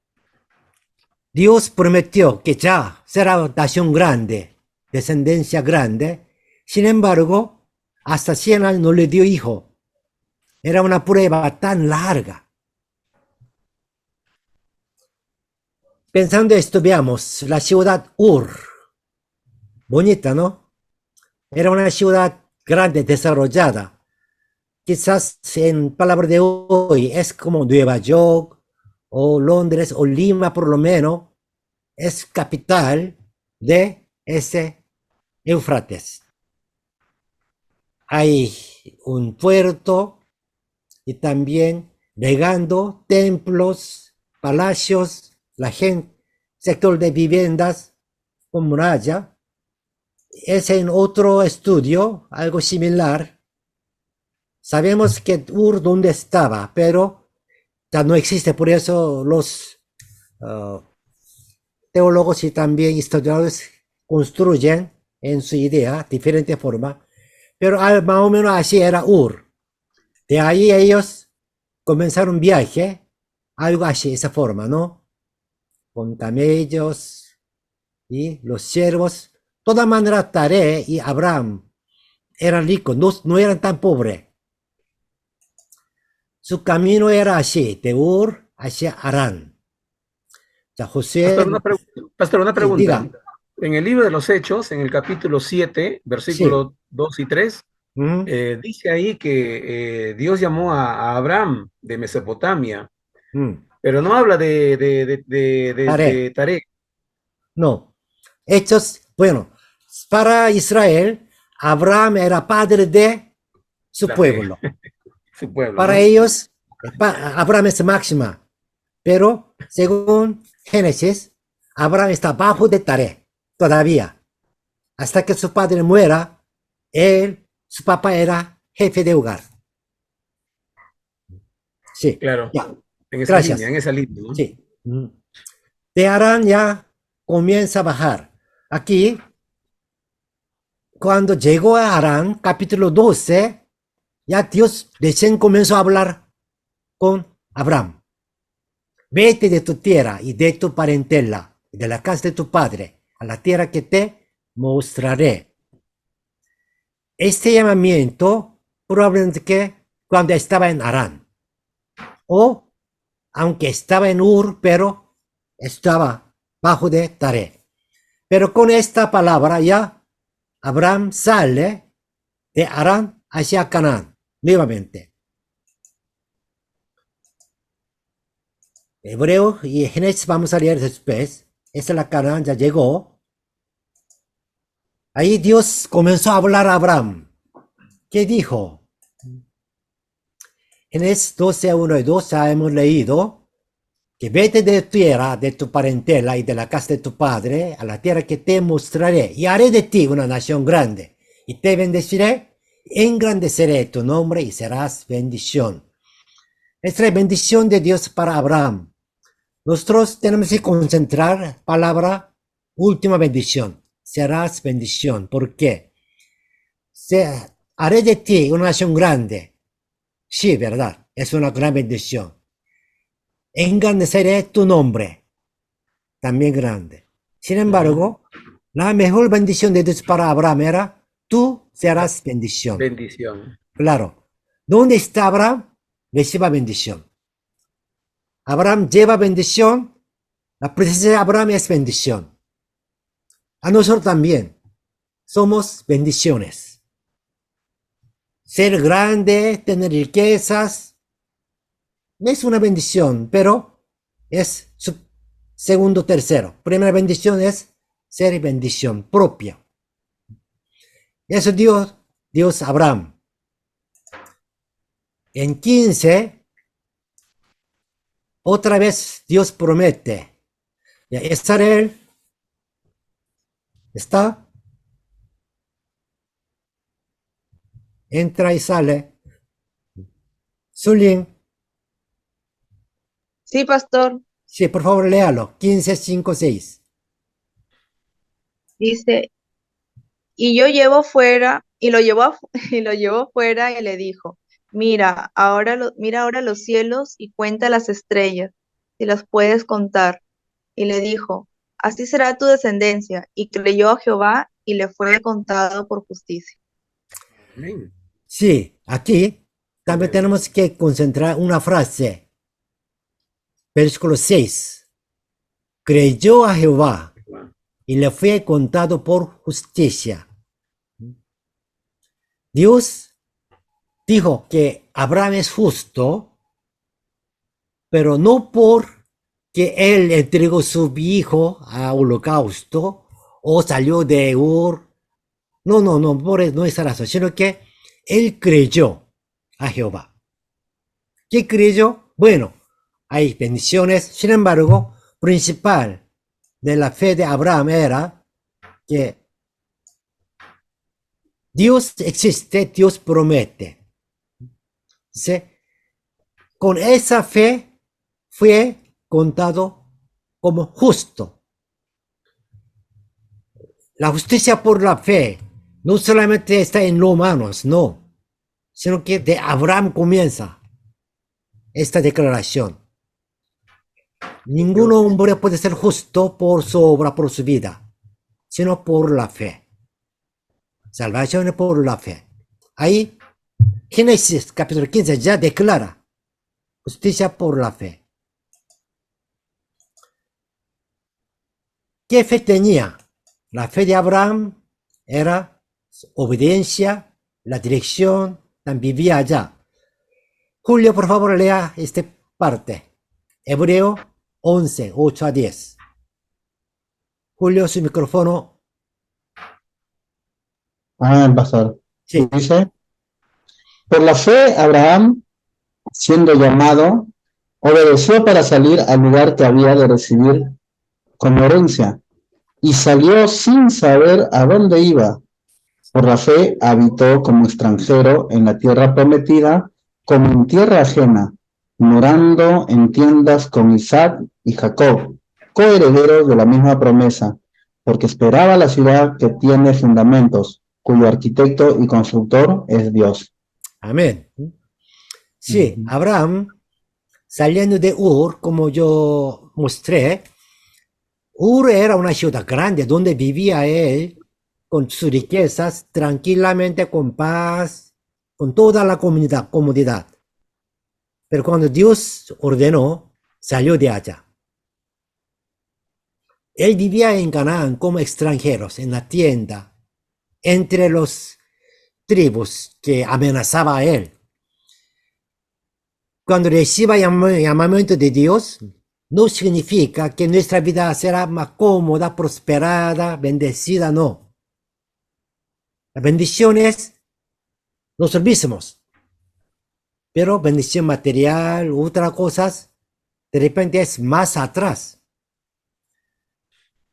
Dios prometió que ya será nación grande, descendencia grande. Sin embargo, hasta 100 años no le dio hijo. Era una prueba tan larga. Pensando esto, veamos la ciudad Ur. Bonita, ¿no? Era una ciudad grande, desarrollada. Quizás en palabras de hoy es como Nueva York o Londres o Lima por lo menos. Es capital de ese Éufrates. Hay un puerto y también regando templos, palacios, la gente, sector de viviendas con muralla. Es en otro estudio, algo similar. Sabemos que Ur donde estaba, pero ya no existe, por eso los teólogos y también historiadores construyen en su idea diferente forma, pero más o menos así era Ur. De ahí ellos comenzaron un viaje, algo así, esa forma, ¿no? Con camellos y los siervos. De todas maneras, Taré y Abraham eran ricos, no eran tan pobres. Su camino era así, de Ur hacia Harán. Ya José... Pastor, una pregunta. Diga. En el libro de los Hechos, en el capítulo 7, versículos 2 y 3, dice ahí que Dios llamó a Abraham de Mesopotamia, pero no habla de Taré. No. Hechos, bueno, para Israel, Abraham era padre de su pueblo. Su pueblo, para ¿no? ellos, Abraham es máxima, pero según Génesis, Abraham está bajo de Taré todavía. Hasta que su padre muera, su papá era jefe de hogar. Sí. Claro. Ya. En esa Gracias. línea, en esa línea, ¿no? Sí. De Harán ya comienza a bajar. Aquí, cuando llegó a Harán, capítulo 12, ya Dios recién comenzó a hablar con Abraham. Vete de tu tierra y de tu parentela, y de la casa de tu padre, a la tierra que te mostraré. Este llamamiento, probablemente que cuando estaba en Harán, o aunque estaba en Ur, pero estaba bajo de Taré. Pero con esta palabra ya Abraham sale de Harán hacia Canaán nuevamente. Hebreo y Génesis vamos a leer después. Esa es la Canaán, ya llegó. Ahí Dios comenzó a hablar a Abraham. ¿Qué dijo? Génesis 12, 1 y 2 ya hemos leído que vete de tu tierra, de tu parentela y de la casa de tu padre a la tierra que te mostraré y haré de ti una nación grande y te bendeciré, engrandeceré tu nombre y serás bendición. Esta es la bendición de Dios para Abraham. Nosotros tenemos que concentrar palabra última bendición. Serás bendición. ¿Por qué? Haré de ti una nación grande. Sí, verdad. Es una gran bendición. engrandeceré tu nombre, también grande. Sin embargo, la mejor bendición de Dios para Abraham era, tú serás bendición. Bendición. Claro. ¿Dónde está Abraham? Reciba bendición. Abraham lleva bendición. La presencia de Abraham es bendición. A nosotros también somos bendiciones. Ser grande, tener riquezas, es una bendición, pero es su segundo, tercero. Primera bendición es ser bendición propia. Eso Dios Abraham. En 15, otra vez Dios promete. Ya, Israel está, entra y sale. Zulín, Sí, pastor. sí, por favor, léalo. 15, 5, 6. Dice, y yo llevo fuera, y lo llevó, y lo llevó fuera y le dijo, mira ahora los cielos y cuenta las estrellas, si las puedes contar. Y le dijo, así será tu descendencia. Y creyó a Jehová y le fue contado por justicia. Amén. Sí, aquí también Amén. tenemos que concentrar una frase. Versículo 6. Creyó a Jehová y le fue contado por justicia. Dios dijo que Abraham es justo, pero no porque él entregó su hijo a holocausto o salió de Ur. No, por eso no es razón, sino que él creyó a Jehová. ¿Qué creyó? Bueno, hay bendiciones, sin embargo, principal de la fe de Abraham era que Dios existe, Dios promete. ¿Sí? Con esa fe fue contado como justo. La justicia por la fe no solamente está en los humanos, no, sino que de Abraham comienza esta declaración. Ningún hombre puede ser justo por su obra, por su vida, sino por la fe. Salvación es por la fe. Ahí, Génesis capítulo 15 ya declara justicia por la fe. ¿Qué fe tenía? La fe de Abraham era obediencia, la dirección, también vivía allá. Julio, por favor, lea esta parte. Hebreo 11, 8 a 10. Julio, su micrófono. Pastor. Sí. Dice, por la fe, Abraham, siendo llamado, obedeció para salir al lugar que había de recibir como herencia, y salió sin saber a dónde iba. Por la fe habitó como extranjero en la tierra prometida, como en tierra ajena, morando en tiendas con Isaac y Jacob, coherederos de la misma promesa, porque esperaba la ciudad que tiene fundamentos, cuyo arquitecto y constructor es Dios. Amén. Sí, Abraham, saliendo de Ur, como yo mostré, Ur era una ciudad grande donde vivía él con sus riquezas, tranquilamente, con paz, con toda la comodidad. Pero cuando Dios ordenó, salió de allá. Él vivía en Canaán como extranjeros, en la tienda, entre los tribus que amenazaba a él. Cuando reciba llamamiento de Dios, no significa que nuestra vida será más cómoda, prosperada, bendecida, no. La bendición es nosotros mismos. Pero bendición material, otras cosas, de repente es más atrás.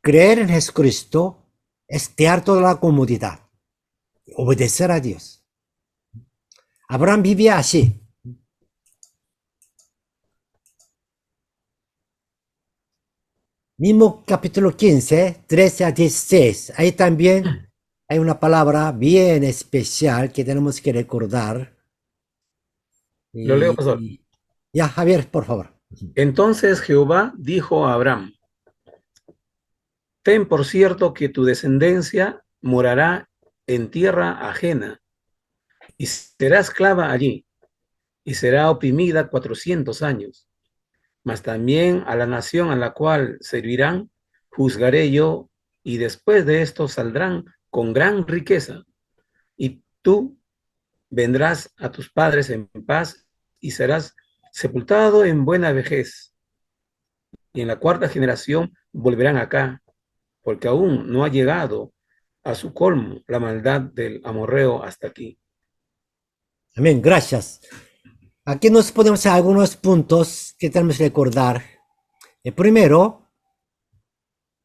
Creer en Jesucristo es dejar toda la comodidad, obedecer a Dios. Abraham vivía así. Mismo capítulo 15, 13 a 16. Ahí también hay una palabra bien especial que tenemos que recordar. Lo leo, pastor. Ya, Javier, por favor. Entonces Jehová dijo a Abraham: ten por cierto que tu descendencia morará en tierra ajena y será esclava allí y será oprimida 400 años. Mas también a la nación a la cual servirán juzgaré yo, y después de esto saldrán con gran riqueza, y tú vendrás a tus padres en paz y serás sepultado en buena vejez. Y en la cuarta generación volverán acá, porque aún no ha llegado a su colmo la maldad del amorreo hasta aquí. Amén, gracias. Aquí nos ponemos algunos puntos que tenemos que recordar. El primero,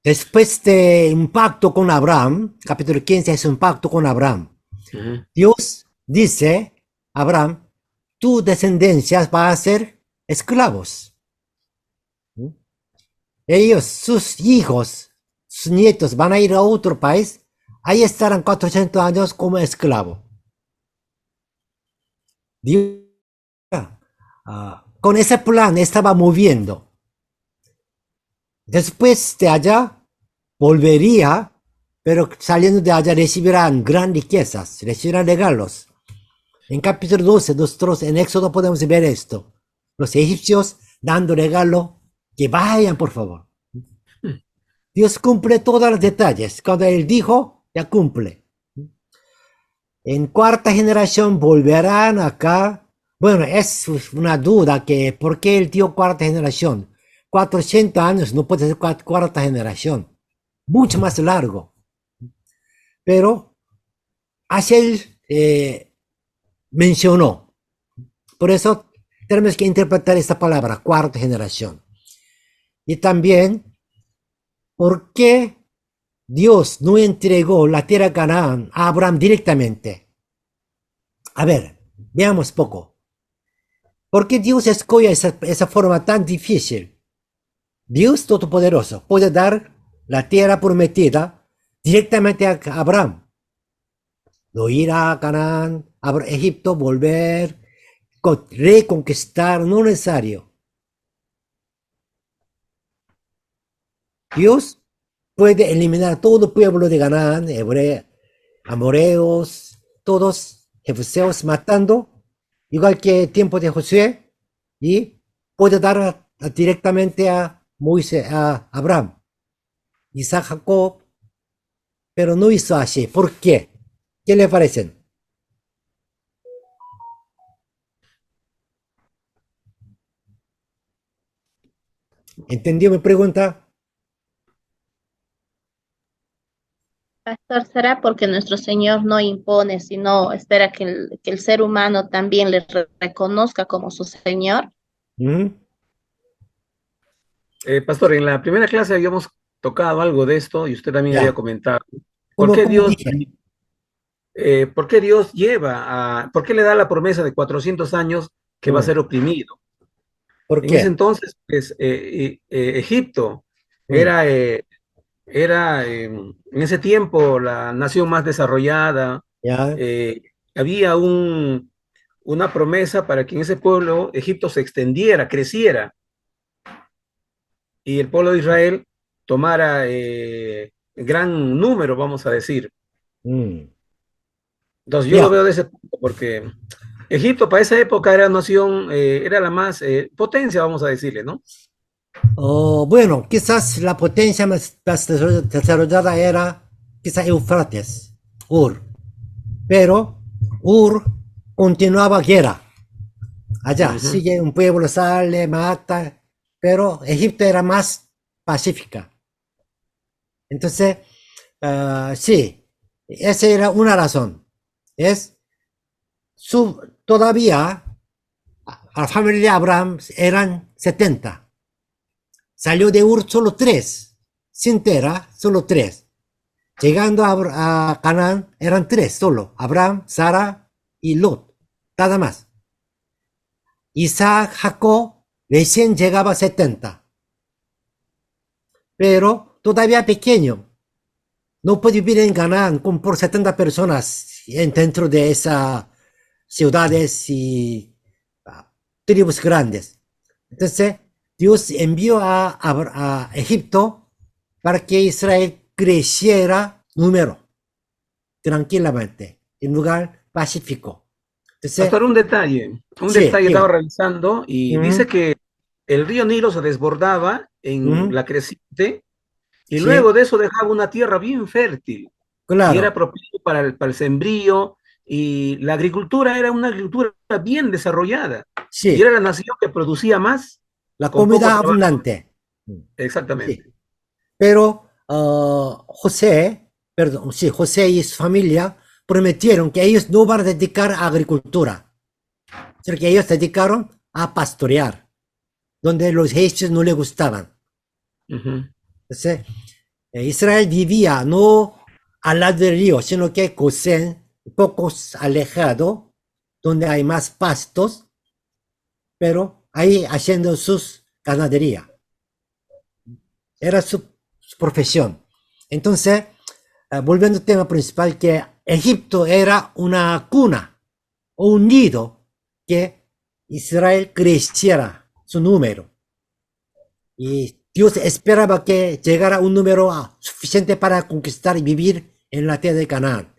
después de un pacto con Abraham, capítulo 15 es un pacto con Abraham. Dios dice a Abraham, tu descendencia va a ser esclavos. Ellos, sus hijos, sus nietos van a ir a otro país, ahí estarán 400 años como esclavo. Dios con ese plan estaba moviendo. Después de allá, volvería, pero saliendo de allá recibirán gran riquezas, recibirán regalos. En capítulo 12, nosotros en Éxodo podemos ver esto. Los egipcios dando regalo, que vayan por favor. Dios cumple todos los detalles. Cuando Él dijo, ya cumple. En cuarta generación volverán acá. Bueno, es una duda que ¿por qué Él dio cuarta generación? 400 años no puede ser cuarta generación. Mucho más largo. Pero así Él mencionó. Por eso tenemos que interpretar esta palabra, cuarta generación. Y también, ¿por qué Dios no entregó la tierra de Canaán a Abraham directamente? A ver, veamos poco. ¿Por qué Dios escoge esa forma tan difícil? Dios Todopoderoso puede dar la tierra prometida directamente a Abraham. No ir a Canaán, a Egipto, volver, reconquistar, no necesario. Dios puede eliminar todo el pueblo de Canaán, hebreos, amoreos, todos jebuseos matando, igual que el tiempo de Josué, y puede dar directamente a Moisés, a Abraham, Isaac, Jacob, pero no hizo así. ¿Por qué? ¿Qué le parecen? ¿Entendió mi pregunta? Pastor, será porque nuestro Señor no impone, sino espera que el ser humano también le reconozca como su Señor. Pastor, en la primera clase habíamos tocado algo de esto y usted también había comentado. ¿Por qué Dios por qué le da la promesa de 400 años que va a ser oprimido? ¿Por En qué? ese entonces, pues, Egipto era en ese tiempo la nación más desarrollada. Había una promesa para que en ese pueblo Egipto se extendiera, creciera, y el pueblo de Israel tomara gran número, vamos a decir. Entonces yo lo veo de ese punto, porque Egipto para esa época era nación, era la más potencia, vamos a decirle, ¿no? Bueno, quizás la potencia más desarrollada era quizás Eufrates, Ur. Pero Ur continuaba guerra. Allá sigue un pueblo, sale, mata, pero Egipto era más pacífica. Entonces, sí, esa era una razón. Todavía la familia de Abraham eran 70. Salió de Ur solo 3. Sin Tera, solo 3. Llegando a Canaán eran 3 solo. Abraham, Sara y Lot. Nada más. Isaac, Jacob, recién llegaba a 70. Pero todavía pequeño. No puede vivir en Canaán por 70 personas dentro de esas ciudades y tribus grandes. Entonces, Dios envió a Egipto para que Israel creciera número tranquilamente, en un lugar pacífico. Entonces, Pastor, un detalle sí, estaba diga. revisando y dice Ujú, que el río Nilo se desbordaba en ujú, la creciente y sí, luego de eso dejaba una tierra bien fértil y era claro, propicio para el sembrío y la agricultura era una agricultura bien desarrollada y era sí, la nación que producía más la con poco comida trabajo. abundante. Sí, Exactamente. pero José y su familia prometieron que ellos no van a dedicar a agricultura, sino que ellos se dedicaron a pastorear, donde los egipcios no les gustaban. Ujú. Entonces, Israel vivía no al lado del río, sino que Gosén, un poco alejado, donde hay más pastos, pero ahí haciendo sus ganadería. Era su profesión. Entonces, volviendo al tema principal, que Egipto era una cuna o un nido que Israel creciera su número. Y Dios esperaba que llegara un número suficiente para conquistar y vivir en la tierra de Canaán.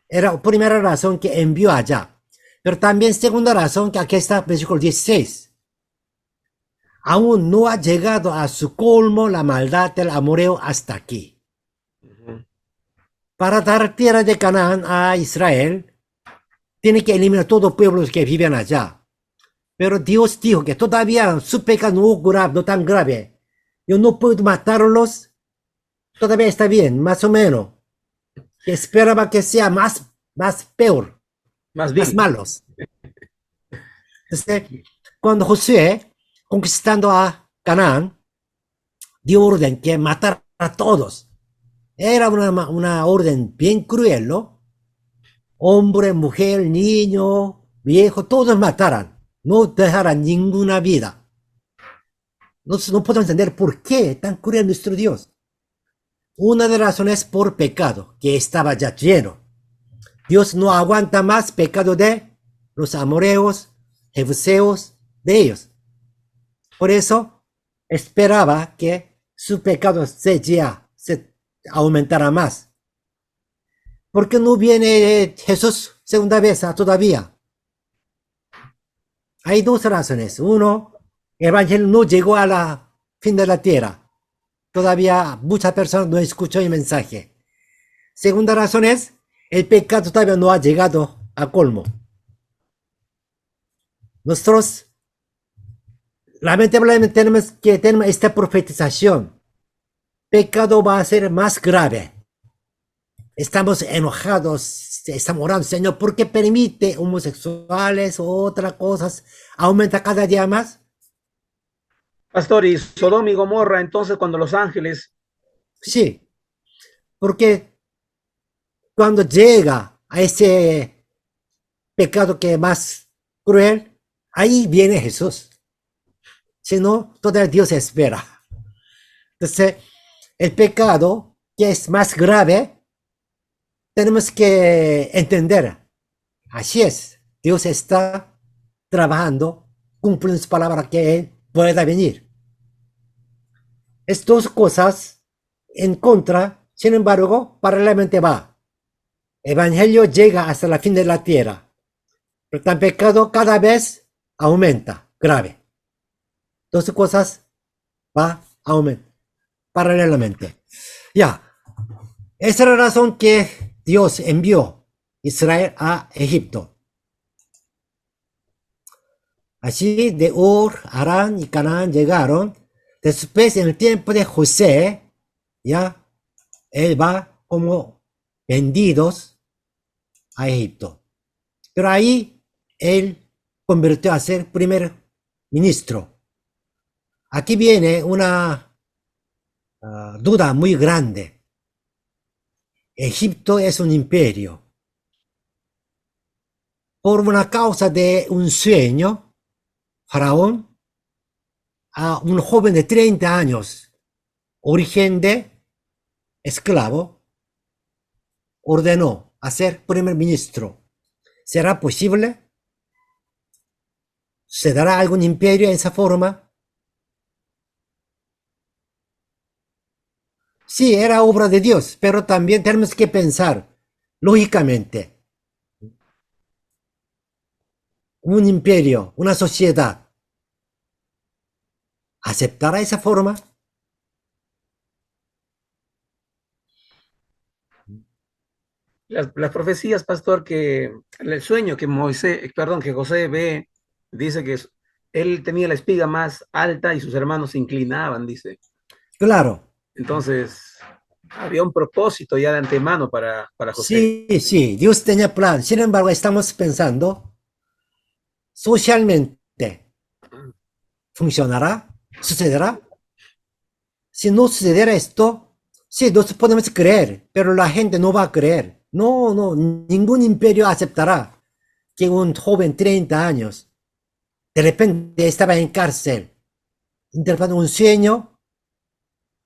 Era la primera razón que envió allá. Pero también segunda razón, que aquí está el versículo 16. Aún no ha llegado a su colmo la maldad del amorreo hasta aquí. Ujú. Para dar tierra de Canaán a Israel, tiene que eliminar todos los pueblos que viven allá. Pero Dios dijo que todavía su pecado no tan grave. Yo no puedo matarlos. Todavía está bien, más o menos. Que esperaba que sea más peor, Más más vil. malos. Entonces, cuando Josué, conquistando a Canaán, dio orden que matar a todos. Era una orden bien cruel, ¿no? Hombre, mujer, niño, viejo, todos mataran. No dejaran ninguna vida. No puedo entender por qué tan cruel nuestro Dios. Una de las razones por pecado, que estaba ya lleno. Dios no aguanta más pecado de los amoreos, jebuseos, de ellos. Por eso esperaba que su pecado se aumentara más. ¿Por qué no viene Jesús segunda vez todavía? Hay dos razones. Uno, el evangelio no llegó a la fin de la tierra. Todavía muchas personas no escuchan el mensaje. Segunda razón es, el pecado todavía no ha llegado a colmo. Nosotros lamentablemente tenemos que tener esta profetización. Pecado va a ser más grave. Estamos enojados, estamos orando, Señor, ¿por qué permite homosexuales o otras cosas? ¿Aumenta cada día más? Pastor, y Sodoma y Gomorra, entonces cuando los ángeles, Sí, porque cuando llega a ese pecado que es más cruel, ahí viene Jesús. Si no, todavía Dios espera. Entonces, el pecado que es más grave, tenemos que entender. Así es, Dios está trabajando, cumpliendo su palabra que Él pueda venir. Estas dos cosas en contra, sin embargo, paralelamente va. Evangelio llega hasta la fin de la tierra, pero el pecado cada vez aumenta, grave. Dos cosas va a aumentar paralelamente. Ya, esa es la razón que Dios envió Israel a Egipto. Así de Ur, Arán y Canaán llegaron. Después, en el tiempo de José, ya, él va como vendidos a Egipto. Pero ahí él convirtió a ser primer ministro. Aquí viene una duda muy grande. Egipto es un imperio. Por una causa de un sueño, Faraón, a un joven de 30 años, origen de esclavo, ordenó a ser primer ministro. ¿Será posible? ¿Se dará algún imperio en esa forma? sí, era obra de Dios, pero también tenemos que pensar lógicamente. Un imperio, una sociedad, ¿aceptará esa forma? Las profecías, pastor, que el sueño que que José ve, dice que él tenía la espiga más alta y sus hermanos se inclinaban, dice. Claro. Entonces, había un propósito ya de antemano para José. Sí, sí, Dios tenía plan. Sin embargo, estamos pensando socialmente, ¿funcionará? ¿Sucederá? Si no sucediera esto, sí, nos podemos creer, pero la gente no va a creer. No, no, ningún imperio aceptará que un joven 30 años de repente estaba en cárcel, interpretando un sueño,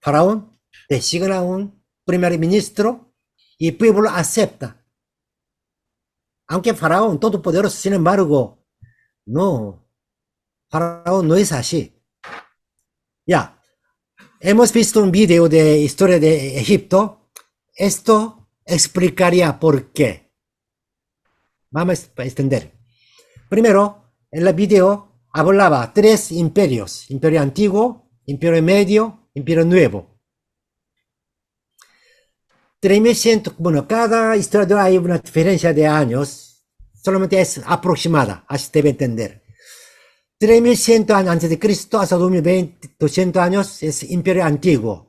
faraón, designa a un primer ministro y el pueblo acepta. Aunque faraón todopoderoso, sin embargo, no, faraón no es así. Ya, hemos visto un video de historia de Egipto. Esto explicaría por qué. Vamos a extender. Primero, en el video hablaba tres imperios: imperio antiguo, imperio medio, imperio nuevo. 3100, bueno, cada historiador hay una diferencia de años, solamente es aproximada, así debe entender. 3100 años antes de Cristo hasta 2020, 200 años es imperio antiguo.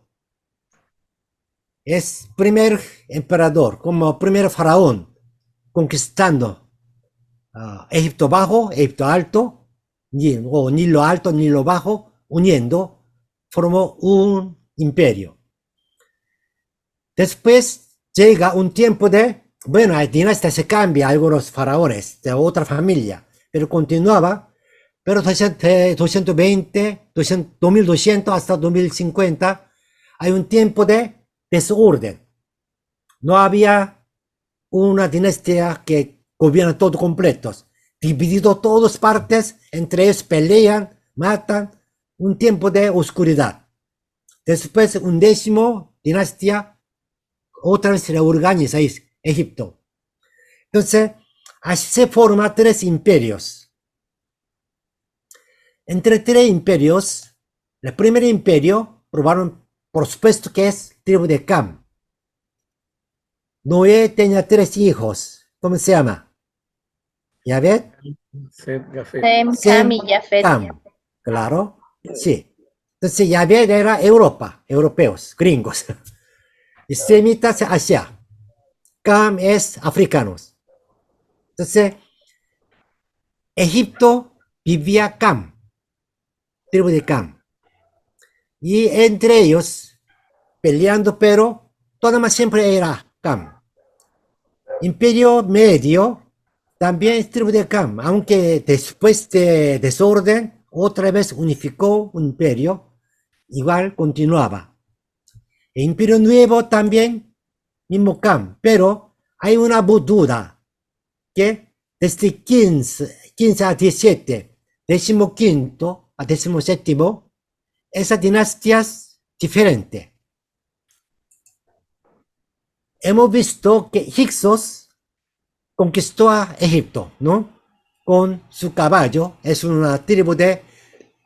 Es primer emperador, como primer faraón, conquistando Egipto Bajo, Egipto Alto, o Nilo Alto, Nilo Bajo, uniendo, formó un imperio. Después llega un tiempo de, bueno, la dinastía se cambia, algunos faraones de otra familia, pero continuaba, pero 220, 2200 hasta 2050, hay un tiempo de desorden. No había una dinastía que gobierna todo completos, dividido todas partes, entre ellos pelean, matan, un tiempo de oscuridad. Después, un décimo dinastía, otra vez se reorganiza Egipto. Entonces, así se forman tres imperios. Entre tres imperios, el primer imperio, probaron, por supuesto que es tribu de Cam. Noé tenía tres hijos. ¿Cómo se llama? ¿Yabet? Sem, Cam y Jafet. Cam. Claro, sí. Entonces Yabet era Europa, europeos, gringos. Y Semitas Asia. Cam es africanos. Entonces, Egipto vivía Cam, tribu de Cam. Y entre ellos, peleando, pero todo más siempre era Cam. Imperio Medio también es tribu de Cam, aunque después de desorden, otra vez unificó un imperio, igual continuaba. El Imperio Nuevo también, mismo Cam, pero hay una duda, que desde 15 a 17, 15 a 17, esa dinastía es diferente. Hemos visto que Hyksos conquistó a Egipto, ¿no? Con su caballo, es una tribu de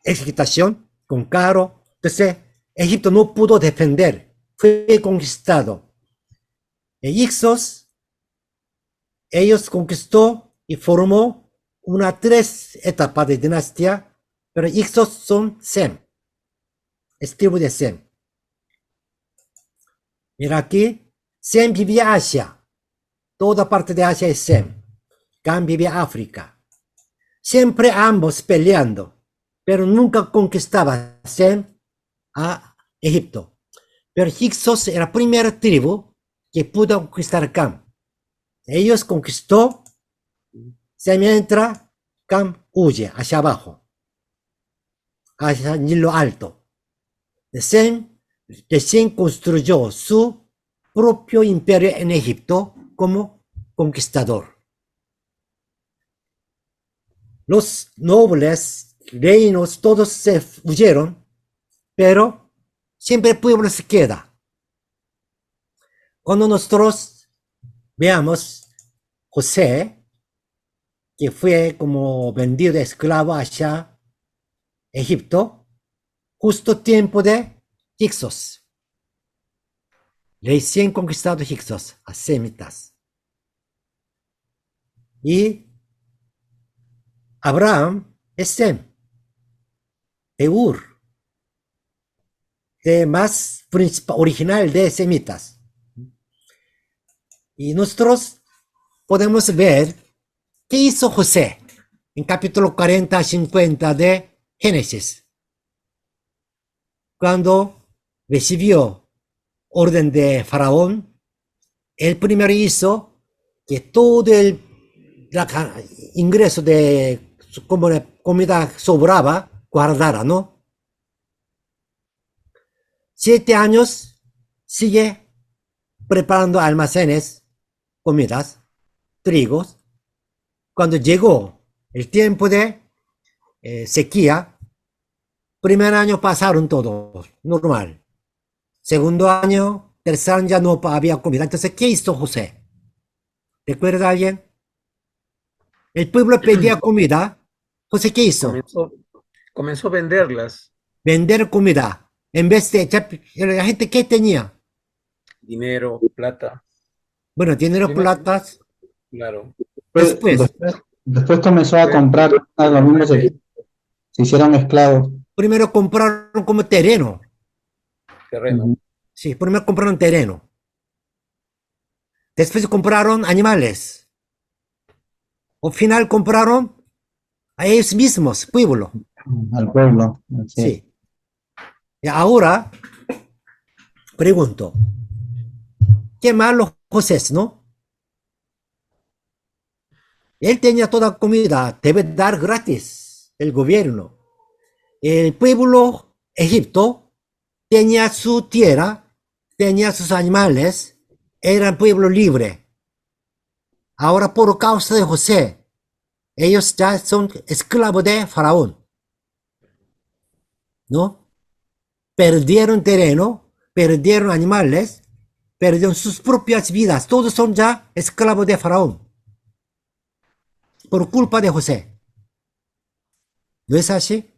equitación, con carro. Entonces, Egipto no pudo defender, fue conquistado. Hyksos, ellos conquistó y formó una tres etapas de dinastía, pero Hyksos son Sem, es tribu de Sem. Mira aquí, Sem vivía Asia, toda parte de Asia es Sem. Cam vivía África. Siempre ambos peleando, pero nunca conquistaba Sem a Egipto. Pero Hyksos era la primera tribu que pudo conquistar Cam. Ellos conquistó, Sem entra, Cam huye hacia abajo, hacia Nilo Alto. Sem recién construyó su propio imperio en Egipto como conquistador. Los nobles, reinos, todos se huyeron, pero siempre el pueblo se queda. Cuando nosotros veamos José, que fue como vendido de esclavo hacia Egipto, justo tiempo de Hicsos, recién conquistado Hicsos, a semitas. Y Abraham es Sem, de Ur, de más original de semitas. Y nosotros podemos ver qué hizo José en capítulo 40 a 50 de Génesis, cuando recibió orden de Faraón. El primero hizo que todo el ingreso de comida sobraba, guardara, ¿no? 7 años sigue preparando almacenes, comidas, trigos. Cuando llegó el tiempo de sequía, primer año pasaron todos, normal. Segundo año, tercer año ya no había comida. Entonces, ¿qué hizo José? ¿Recuerda alguien? El pueblo pedía comida. José, ¿qué hizo? Comenzó a venderlas. Vender comida. En vez de la gente, ¿qué tenía? Dinero, plata. Bueno, dinero, plata. Claro. Después comenzó a comprar a los mismos egipcios. Se hicieron esclavos. Primero compraron como terreno. Terreno. Sí, primero compraron terreno. Después compraron animales. Al final compraron a ellos mismos, pueblo. Al pueblo. Sí. Y ahora, pregunto, qué malo José, ¿no? Él tenía toda comida, debe dar gratis el gobierno. El pueblo Egipto tenía su tierra, tenía sus animales, era pueblo libre. Ahora por causa de José, ellos ya son esclavos de Faraón, ¿no? Perdieron terreno, perdieron animales, perdieron sus propias vidas, todos son ya esclavos de Faraón, por culpa de José. ¿No es así?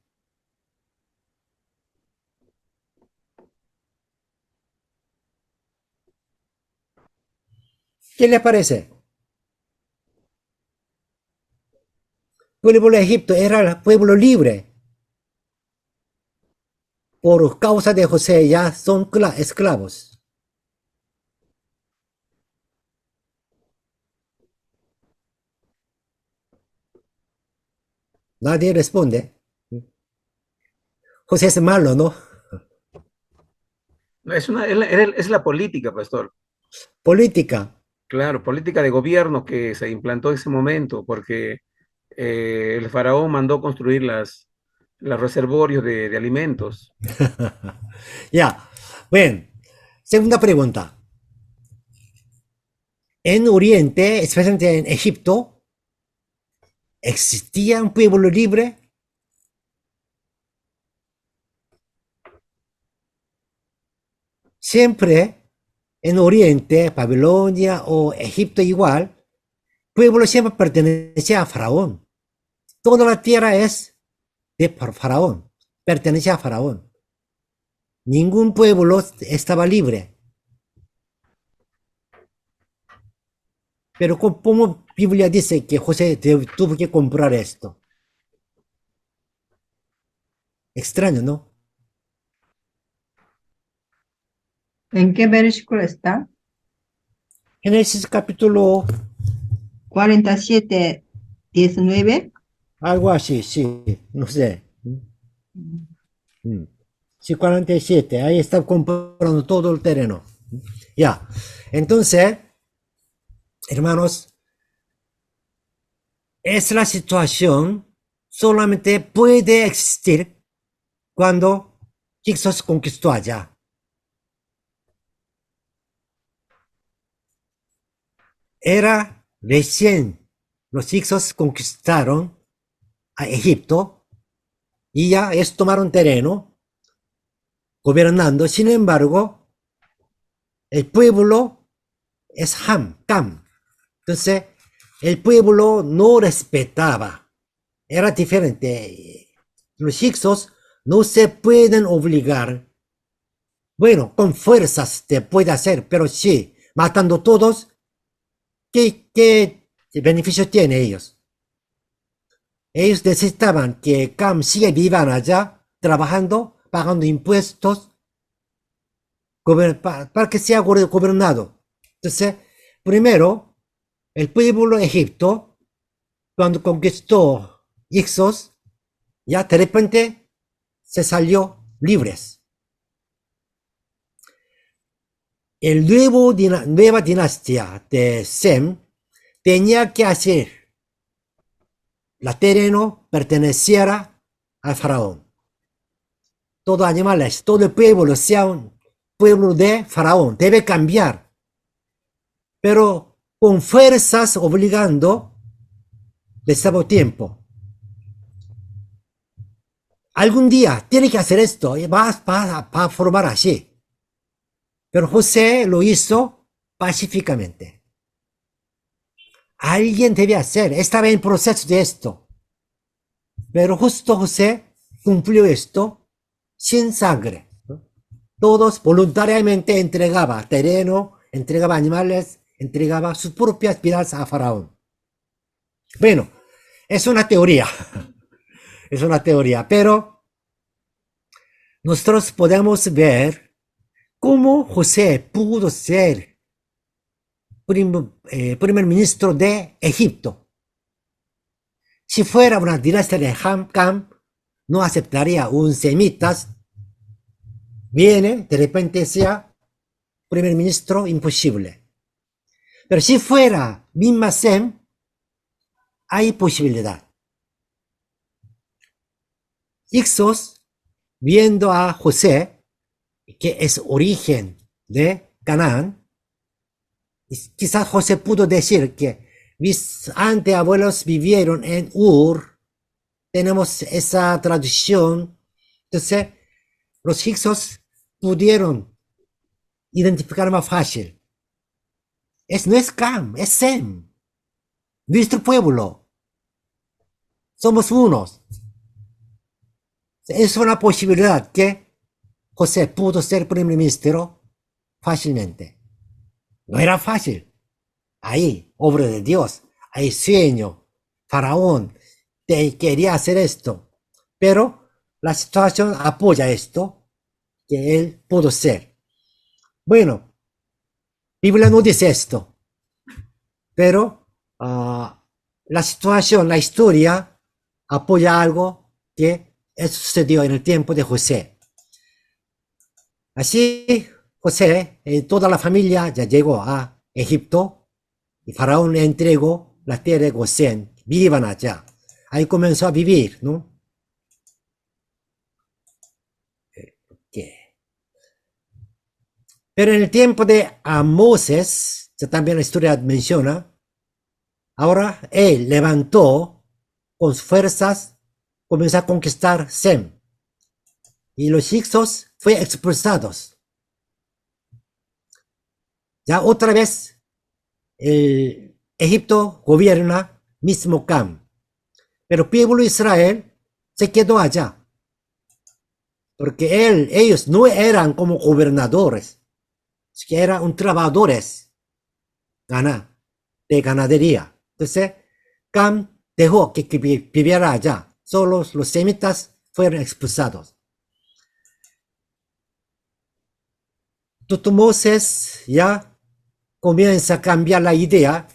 ¿Qué le parece? El pueblo de Egipto era el pueblo libre. Por causa de José ya son esclavos. Nadie responde. José es malo, ¿no? Es la política, pastor. Política. Claro, política de gobierno que se implantó en ese momento, porque el faraón mandó construir los reservorios de alimentos. Ya. Bueno, segunda pregunta. En Oriente, especialmente en Egipto, ¿existía un pueblo libre? Siempre en Oriente, Babilonia o Egipto igual, pueblo siempre pertenecía a Faraón. Toda la tierra es de Faraón, pertenece a Faraón. Ningún pueblo estaba libre. Pero como Biblia dice que José tuvo que comprar esto. Extraño, ¿no? ¿En qué versículo está? Génesis capítulo 47, 19. algo así, sí, no sé. Sí, 47, ahí está comprando todo el terreno. Ya, entonces, hermanos, es la situación solamente puede existir cuando Jesús conquistó allá. Era recién los hijos conquistaron a Egipto y ya es tomaron terreno gobernando. Sin embargo, el pueblo es Cam. Entonces, el pueblo no respetaba. Era diferente. Los hicsos no se pueden obligar. Bueno, con fuerzas te puede hacer, pero sí, matando todos, ¿qué beneficio tiene ellos? Ellos necesitaban que Cam siga vivan allá, trabajando, pagando impuestos, para que sea gobernado. Entonces, primero, el pueblo de Egipto, cuando conquistó Ixos, ya de repente se salió libres. El nueva dinastía de Sem tenía que hacer la terreno perteneciera al faraón. Todo animales, todo el pueblo sea un pueblo de faraón, debe cambiar. Pero con fuerzas obligando, les daba tiempo. Algún día tiene que hacer esto, y vas a formar así. Pero José lo hizo pacíficamente. Alguien debe hacer, estaba en proceso de esto. Pero justo José cumplió esto sin sangre. Todos voluntariamente entregaba terreno, entregaba animales, entregaba sus propias vidas a Faraón. Bueno, es una teoría. Es una teoría, pero nosotros podemos ver cómo José pudo ser primer ministro de Egipto. Si fuera una dinastía de Cam, no aceptaría un semitas. Viene, de repente sea primer ministro, imposible. Pero si fuera misma Sem, hay posibilidad. Ixos, viendo a José, que es origen de Canaán, quizás José pudo decir que mis anteabuelos vivieron en Ur, tenemos esa tradición. Entonces, los Ixos pudieron identificar más fácil. No es Cam, es Sem, nuestro pueblo. Somos unos. Es una posibilidad que José pudo ser primer ministro fácilmente. No era fácil. Ahí, obra de Dios, hay sueño. Faraón quería hacer esto. Pero la situación apoya esto, que él pudo ser. Bueno, Biblia no dice esto. Pero la situación, la historia, apoya algo que sucedió en el tiempo de José. Así, José y toda la familia ya llegó a Egipto y Faraón le entregó la tierra de Gosén. Vivan allá. Ahí comenzó a vivir, ¿no? Pero en el tiempo de Moses, ya también la historia menciona, ahora él levantó con sus fuerzas, comenzó a conquistar Sem. Y los Hicsos fueron expulsados. Ya otra vez, Egipto gobierna mismo Cam. Pero el pueblo de Israel se quedó allá. Porque ellos no eran como gobernadores, que eran trabajadores de ganadería. Entonces, Cam dejó que viviera allá. Solo los semitas fueron expulsados. Tutmosis ya comienza a cambiar la idea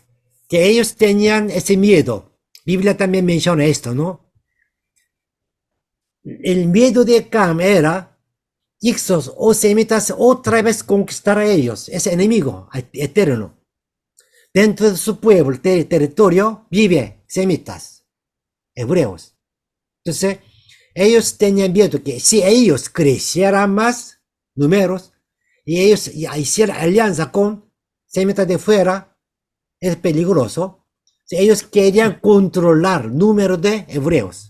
que ellos tenían ese miedo. Biblia también menciona esto, ¿no? El miedo de Cam era Ixos o semitas otra vez conquistar a ellos, ese enemigo eterno. Dentro de su pueblo, territorio, vive semitas, hebreos. Entonces, ellos tenían miedo que si ellos crecieran más números y ellos hicieran alianza con semitas de fuera, es peligroso. Ellos querían controlar el número de hebreos.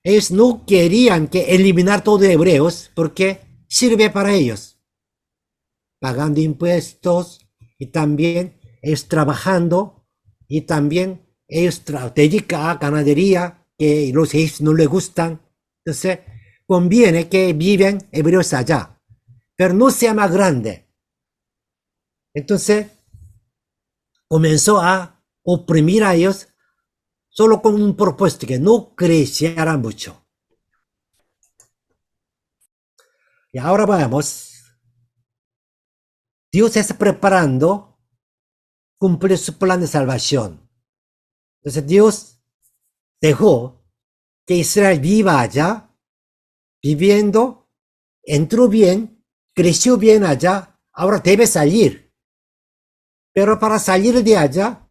Ellos no querían que eliminar todos los hebreos porque sirve para ellos. Pagando impuestos, y también ellos trabajando, y también ellos dedican a ganadería, que los egipcios no les gustan. Entonces, conviene que viven hebreos allá, pero no sea más grande. Entonces, comenzó a oprimir a ellos solo con un propósito, que no crecieran mucho. Y ahora vamos. Dios está preparando cumplir su plan de salvación. Entonces Dios dejó que Israel viva allá, viviendo, entró bien, creció bien allá, ahora debe salir. Pero para salir de allá,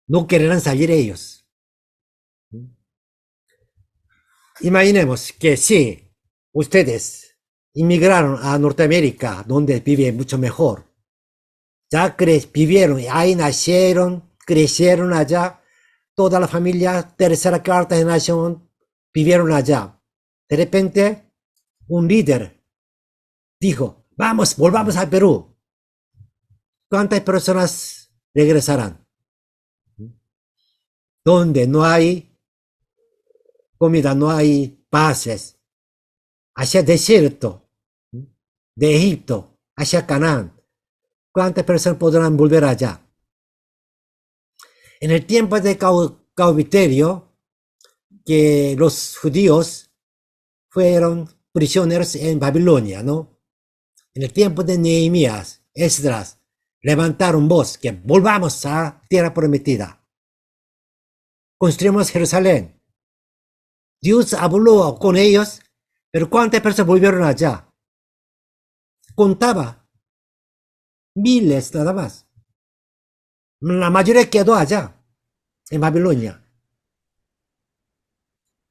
no querrán salir ellos. Imaginemos que si ustedes inmigraron a Norteamérica, donde vive mucho mejor, ya vivieron, ahí nacieron, crecieron allá, toda la familia, tercera, cuarta generación, vivieron allá. De repente, un líder dijo, vamos, volvamos al Perú. ¿Cuántas personas regresarán? Donde no hay comida, no hay paces, hacia desierto de Egipto, hacia Canaán. ¿Cuántas personas podrán volver allá? En el tiempo de cautiverio, que los judíos fueron prisioneros en Babilonia, ¿no? En el tiempo de Nehemías, Esdras, levantaron voz que volvamos a tierra prometida. Construimos Jerusalén. Dios habló con ellos, pero ¿cuántas personas volvieron allá? Contaba miles nada más. La mayoría quedó allá, en Babilonia.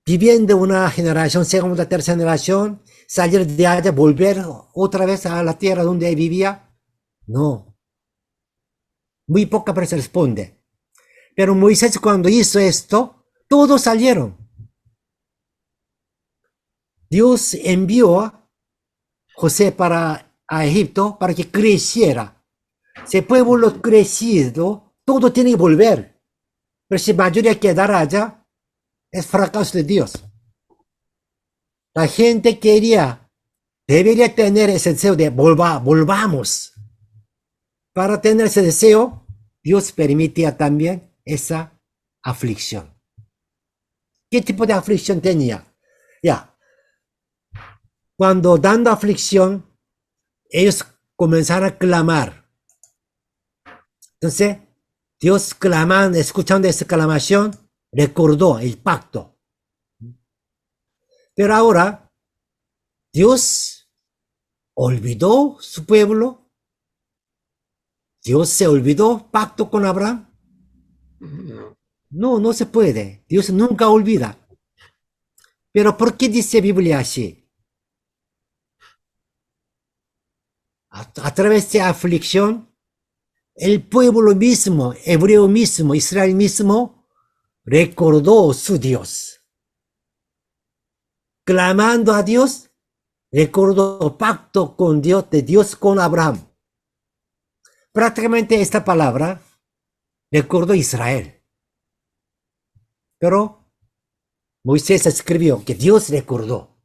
Viviendo una generación, segunda, tercera generación, salir de allá, volver otra vez a la tierra donde vivía. No. Muy poca persona responde. Pero Moisés, cuando hizo esto, todos salieron. Dios envió a José a Egipto para que creciera. Si el pueblo crecido, todo tiene que volver. Pero si la mayoría quedara allá, es fracaso de Dios. La gente debería tener ese deseo de volvamos. Para tener ese deseo, Dios permitía también esa aflicción. ¿Qué tipo de aflicción tenía? Ya. Cuando dando aflicción, ellos comenzaron a clamar. Entonces, Dios clamando, escuchando esa clamación, recordó el pacto. Pero ahora, Dios olvidó su pueblo. Dios se olvidó pacto con Abraham. No, no se puede. Dios nunca olvida. Pero ¿por qué dice Biblia así? A través de aflicción, el pueblo mismo, hebreo mismo, Israel mismo, recordó su Dios. Clamando a Dios, recordó pacto con Dios, de Dios con Abraham. Prácticamente esta palabra recordó Israel. Pero Moisés escribió que Dios recordó.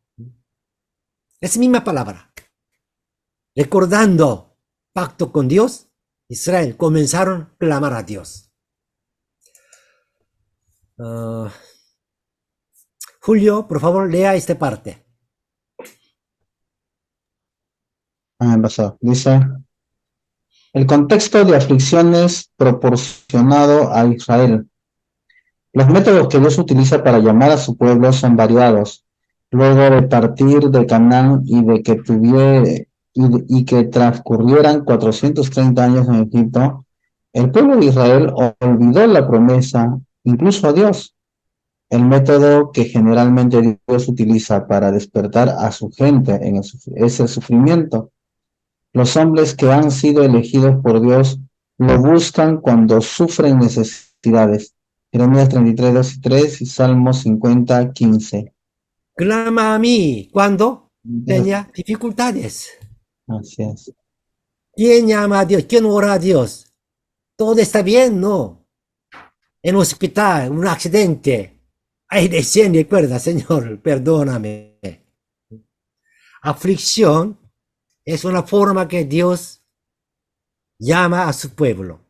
Es la misma palabra. Recordando pacto con Dios, Israel comenzaron a clamar a Dios. Julio, por favor, lea esta parte. Dice, el contexto de aflicciones proporcionado a Israel. Los métodos que Dios utiliza para llamar a su pueblo son variados. Luego de partir de Canaán y que transcurrieran 430 años en Egipto, el pueblo de Israel olvidó la promesa, incluso a Dios. El método que generalmente Dios utiliza para despertar a su gente es el sufrimiento. Los hombres que han sido elegidos por Dios lo buscan cuando sufren necesidades. Jeremías 33, 2 y 3 y Salmos 50, 15. Clama a mí cuando tenía dificultades. Así es. ¿Quién llama a Dios? ¿Quién ora a Dios? Todo está bien, ¿no? En un hospital, un accidente. Ay, recién recuerda, Señor, perdóname. Aflicción es una forma que Dios llama a su pueblo.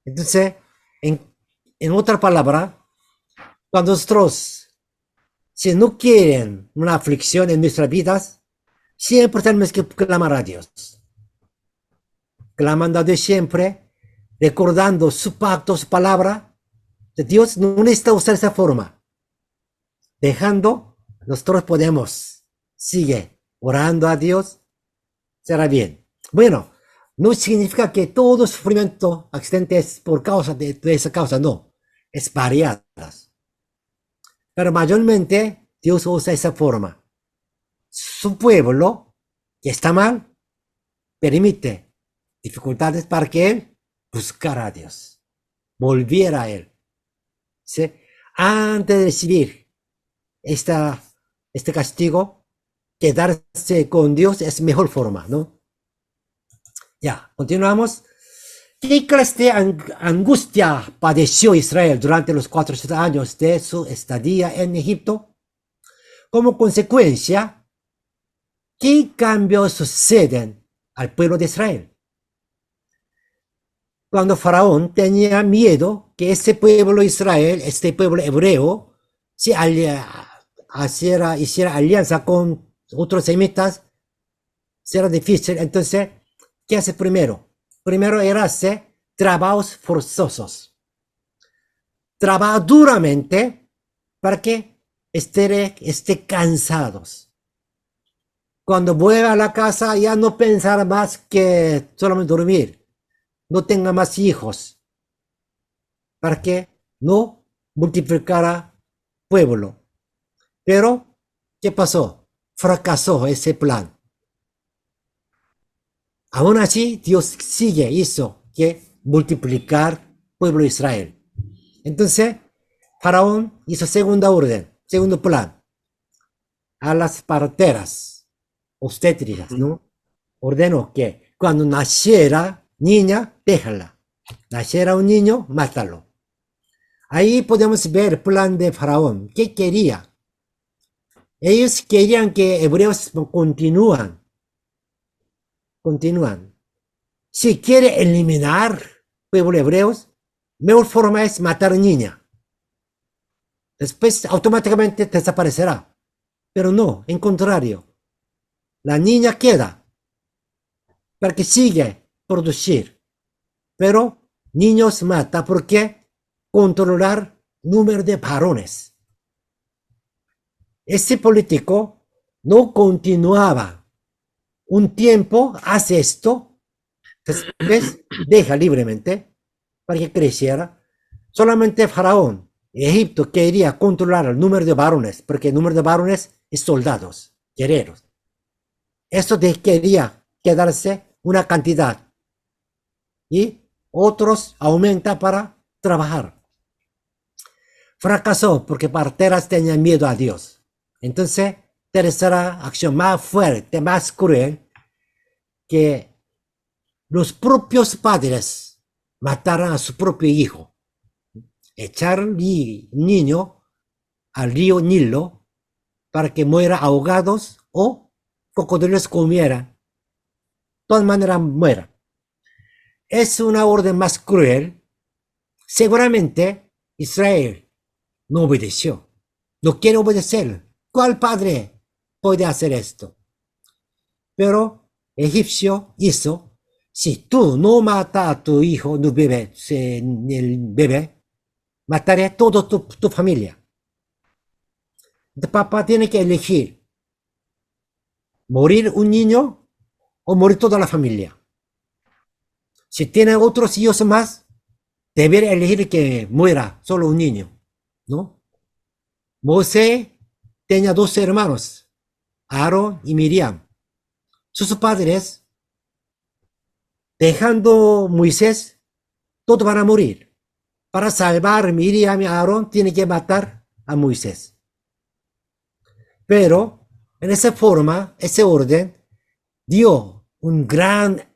Entonces, en otra palabra, cuando nosotros, si no quieren una aflicción en nuestras vidas, siempre tenemos que clamar a Dios. Clamando a Dios siempre, recordando su pacto, su palabra. Dios no necesita usar esa forma. Dejando, nosotros podemos, sigue orando a Dios, será bien. Bueno, no significa que todo sufrimiento, accidente es por causa de esa causa, no. Es variadas. Pero mayormente Dios usa esa forma. Su pueblo, que está mal, permite dificultades para que él buscara a Dios, volviera a él. ¿Sí? Antes de recibir este castigo, quedarse con Dios es mejor forma, ¿no? Ya, continuamos. ¿Qué clase de angustia padeció Israel durante los 400 años de su estadía en Egipto? Como consecuencia, ¿qué cambios suceden al pueblo de Israel? Cuando Faraón tenía miedo que ese pueblo Israel, este pueblo hebreo, hiciera alianza con otros semitas, será difícil. Entonces, ¿qué hace primero? Primero era hacer trabajos forzosos. Trabaja duramente para que esté cansados. Cuando vuelva a la casa ya no pensar más que solamente dormir. No tenga más hijos, para que no multiplicara pueblo. Pero, ¿qué pasó? Fracasó ese plan. Aún así, Dios hizo que multiplicar pueblo de Israel. Entonces, Faraón hizo segunda orden, segundo plan. A las parteras obstétricas, ¿no? Ordenó que cuando naciera niña, déjala. Naciera un niño, mátalo. Ahí podemos ver el plan de Faraón. ¿Qué quería? Ellos querían que hebreos continúan. Si quiere eliminar pueblo hebreos, mejor forma es matar niña. Después automáticamente desaparecerá. Pero no, en contrario. La niña queda para que siga producir. Pero niños mata porque controlar número de varones. Ese político no continuaba. Un tiempo hace esto, después deja libremente para que creciera. Solamente Faraón, Egipto, quería controlar el número de varones, porque el número de varones es soldados, guerreros. Eso quería quedarse una cantidad. Y otros aumenta para trabajar. Fracasó porque parteras tenían miedo a Dios. Entonces, tercera acción más fuerte, más cruel, que los propios padres mataran a su propio hijo. Echaron niño al río Nilo para que muera ahogados o cocodrilos comieran. De todas maneras, muera. Es una orden más cruel. Seguramente Israel no obedeció. No quiere obedecer. ¿Cuál padre puede hacer esto? Pero egipcio hizo, si tú no matas a tu hijo, el bebé, mataré a toda tu familia. El papá tiene que elegir morir un niño o morir toda la familia. Si tiene otros hijos más, debería elegir que muera solo un niño, ¿no? Moisés tenía 12 hermanos, Aarón y Miriam. Sus padres, dejando Moisés, todos van a morir. Para salvar a Miriam y Aarón, tiene que matar a Moisés. Pero, en esa forma, ese orden, dio un gran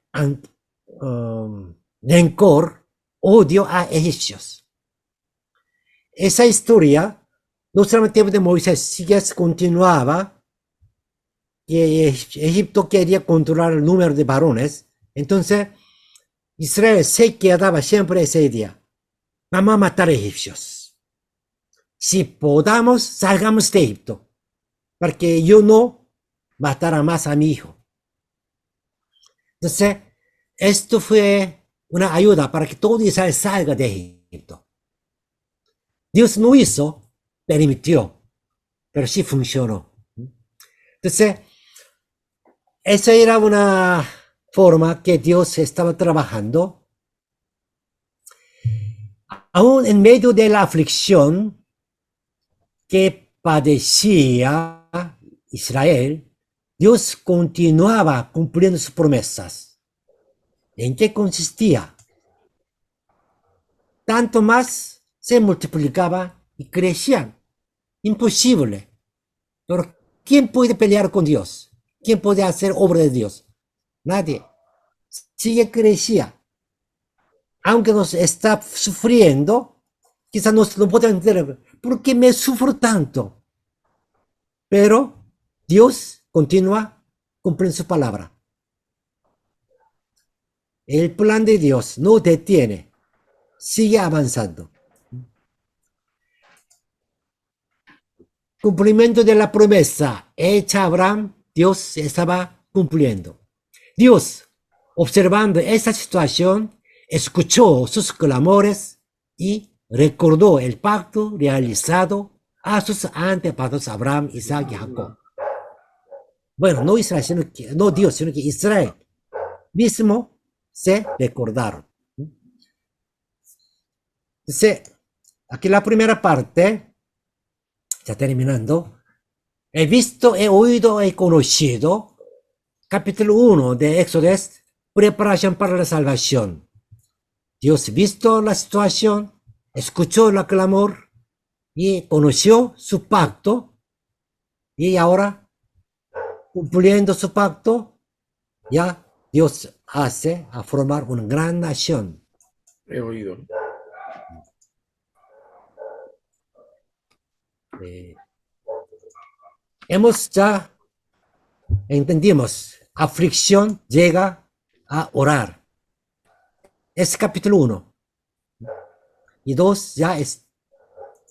rencor, odio a egipcios. Esa historia, no solamente en tiempo de Moisés, sigue, continuaba, que Egipto quería controlar el número de varones. Entonces, Israel se quedaba siempre esa idea. Vamos a matar a egipcios. Si podamos, salgamos de Egipto, para que yo no matara más a mi hijo. Entonces, esto fue una ayuda para que todo Israel salga de Egipto. Dios no hizo, permitió, pero sí funcionó. Entonces, esa era una forma que Dios estaba trabajando. Aún en medio de la aflicción que padecía Israel, Dios continuaba cumpliendo sus promesas. ¿En qué consistía? Tanto más se multiplicaba y crecían. Imposible. Pero ¿quién puede pelear con Dios? ¿Quién puede hacer obra de Dios? Nadie. Sigue creciendo. Aunque nos está sufriendo, quizás no podemos entender por qué me sufro tanto. Pero Dios continúa cumpliendo su palabra. El plan de Dios no detiene, sigue avanzando. Cumplimiento de la promesa hecha a Abraham, Dios estaba cumpliendo. Dios, observando esa situación, escuchó sus clamores y recordó el pacto realizado a sus antepasados Abraham, Isaac y Jacob. Bueno, no Israel, no Dios, sino que Israel mismo se recordaron. Entonces, aquí la primera parte, ya terminando. He visto, he oído, he conocido. Capítulo 1 de Éxodo es preparación para la salvación. Dios visto la situación, escuchó el clamor y conoció su pacto. Y ahora, cumpliendo su pacto, ya Dios hace a formar una gran nación. He oído. Hemos ya entendimos, aflicción llega a orar. Es capítulo 1. Y 2 ya es,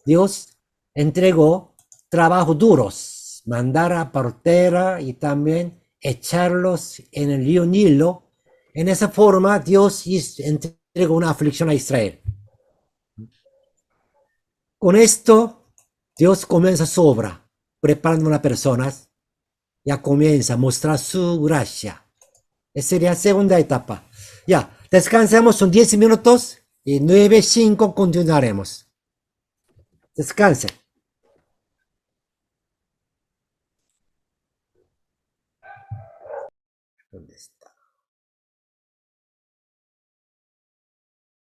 Dios entregó trabajos duros, mandar a partera y también echarlos en el río Nilo. En esa forma Dios entregó una aflicción a Israel. Con esto Dios comienza su obra, preparando a las personas, ya comienza a mostrar su gracia. Esa sería la segunda etapa. Ya, descansamos, son 10 minutos y 9:05 continuaremos. Descansen. ¿Dónde está?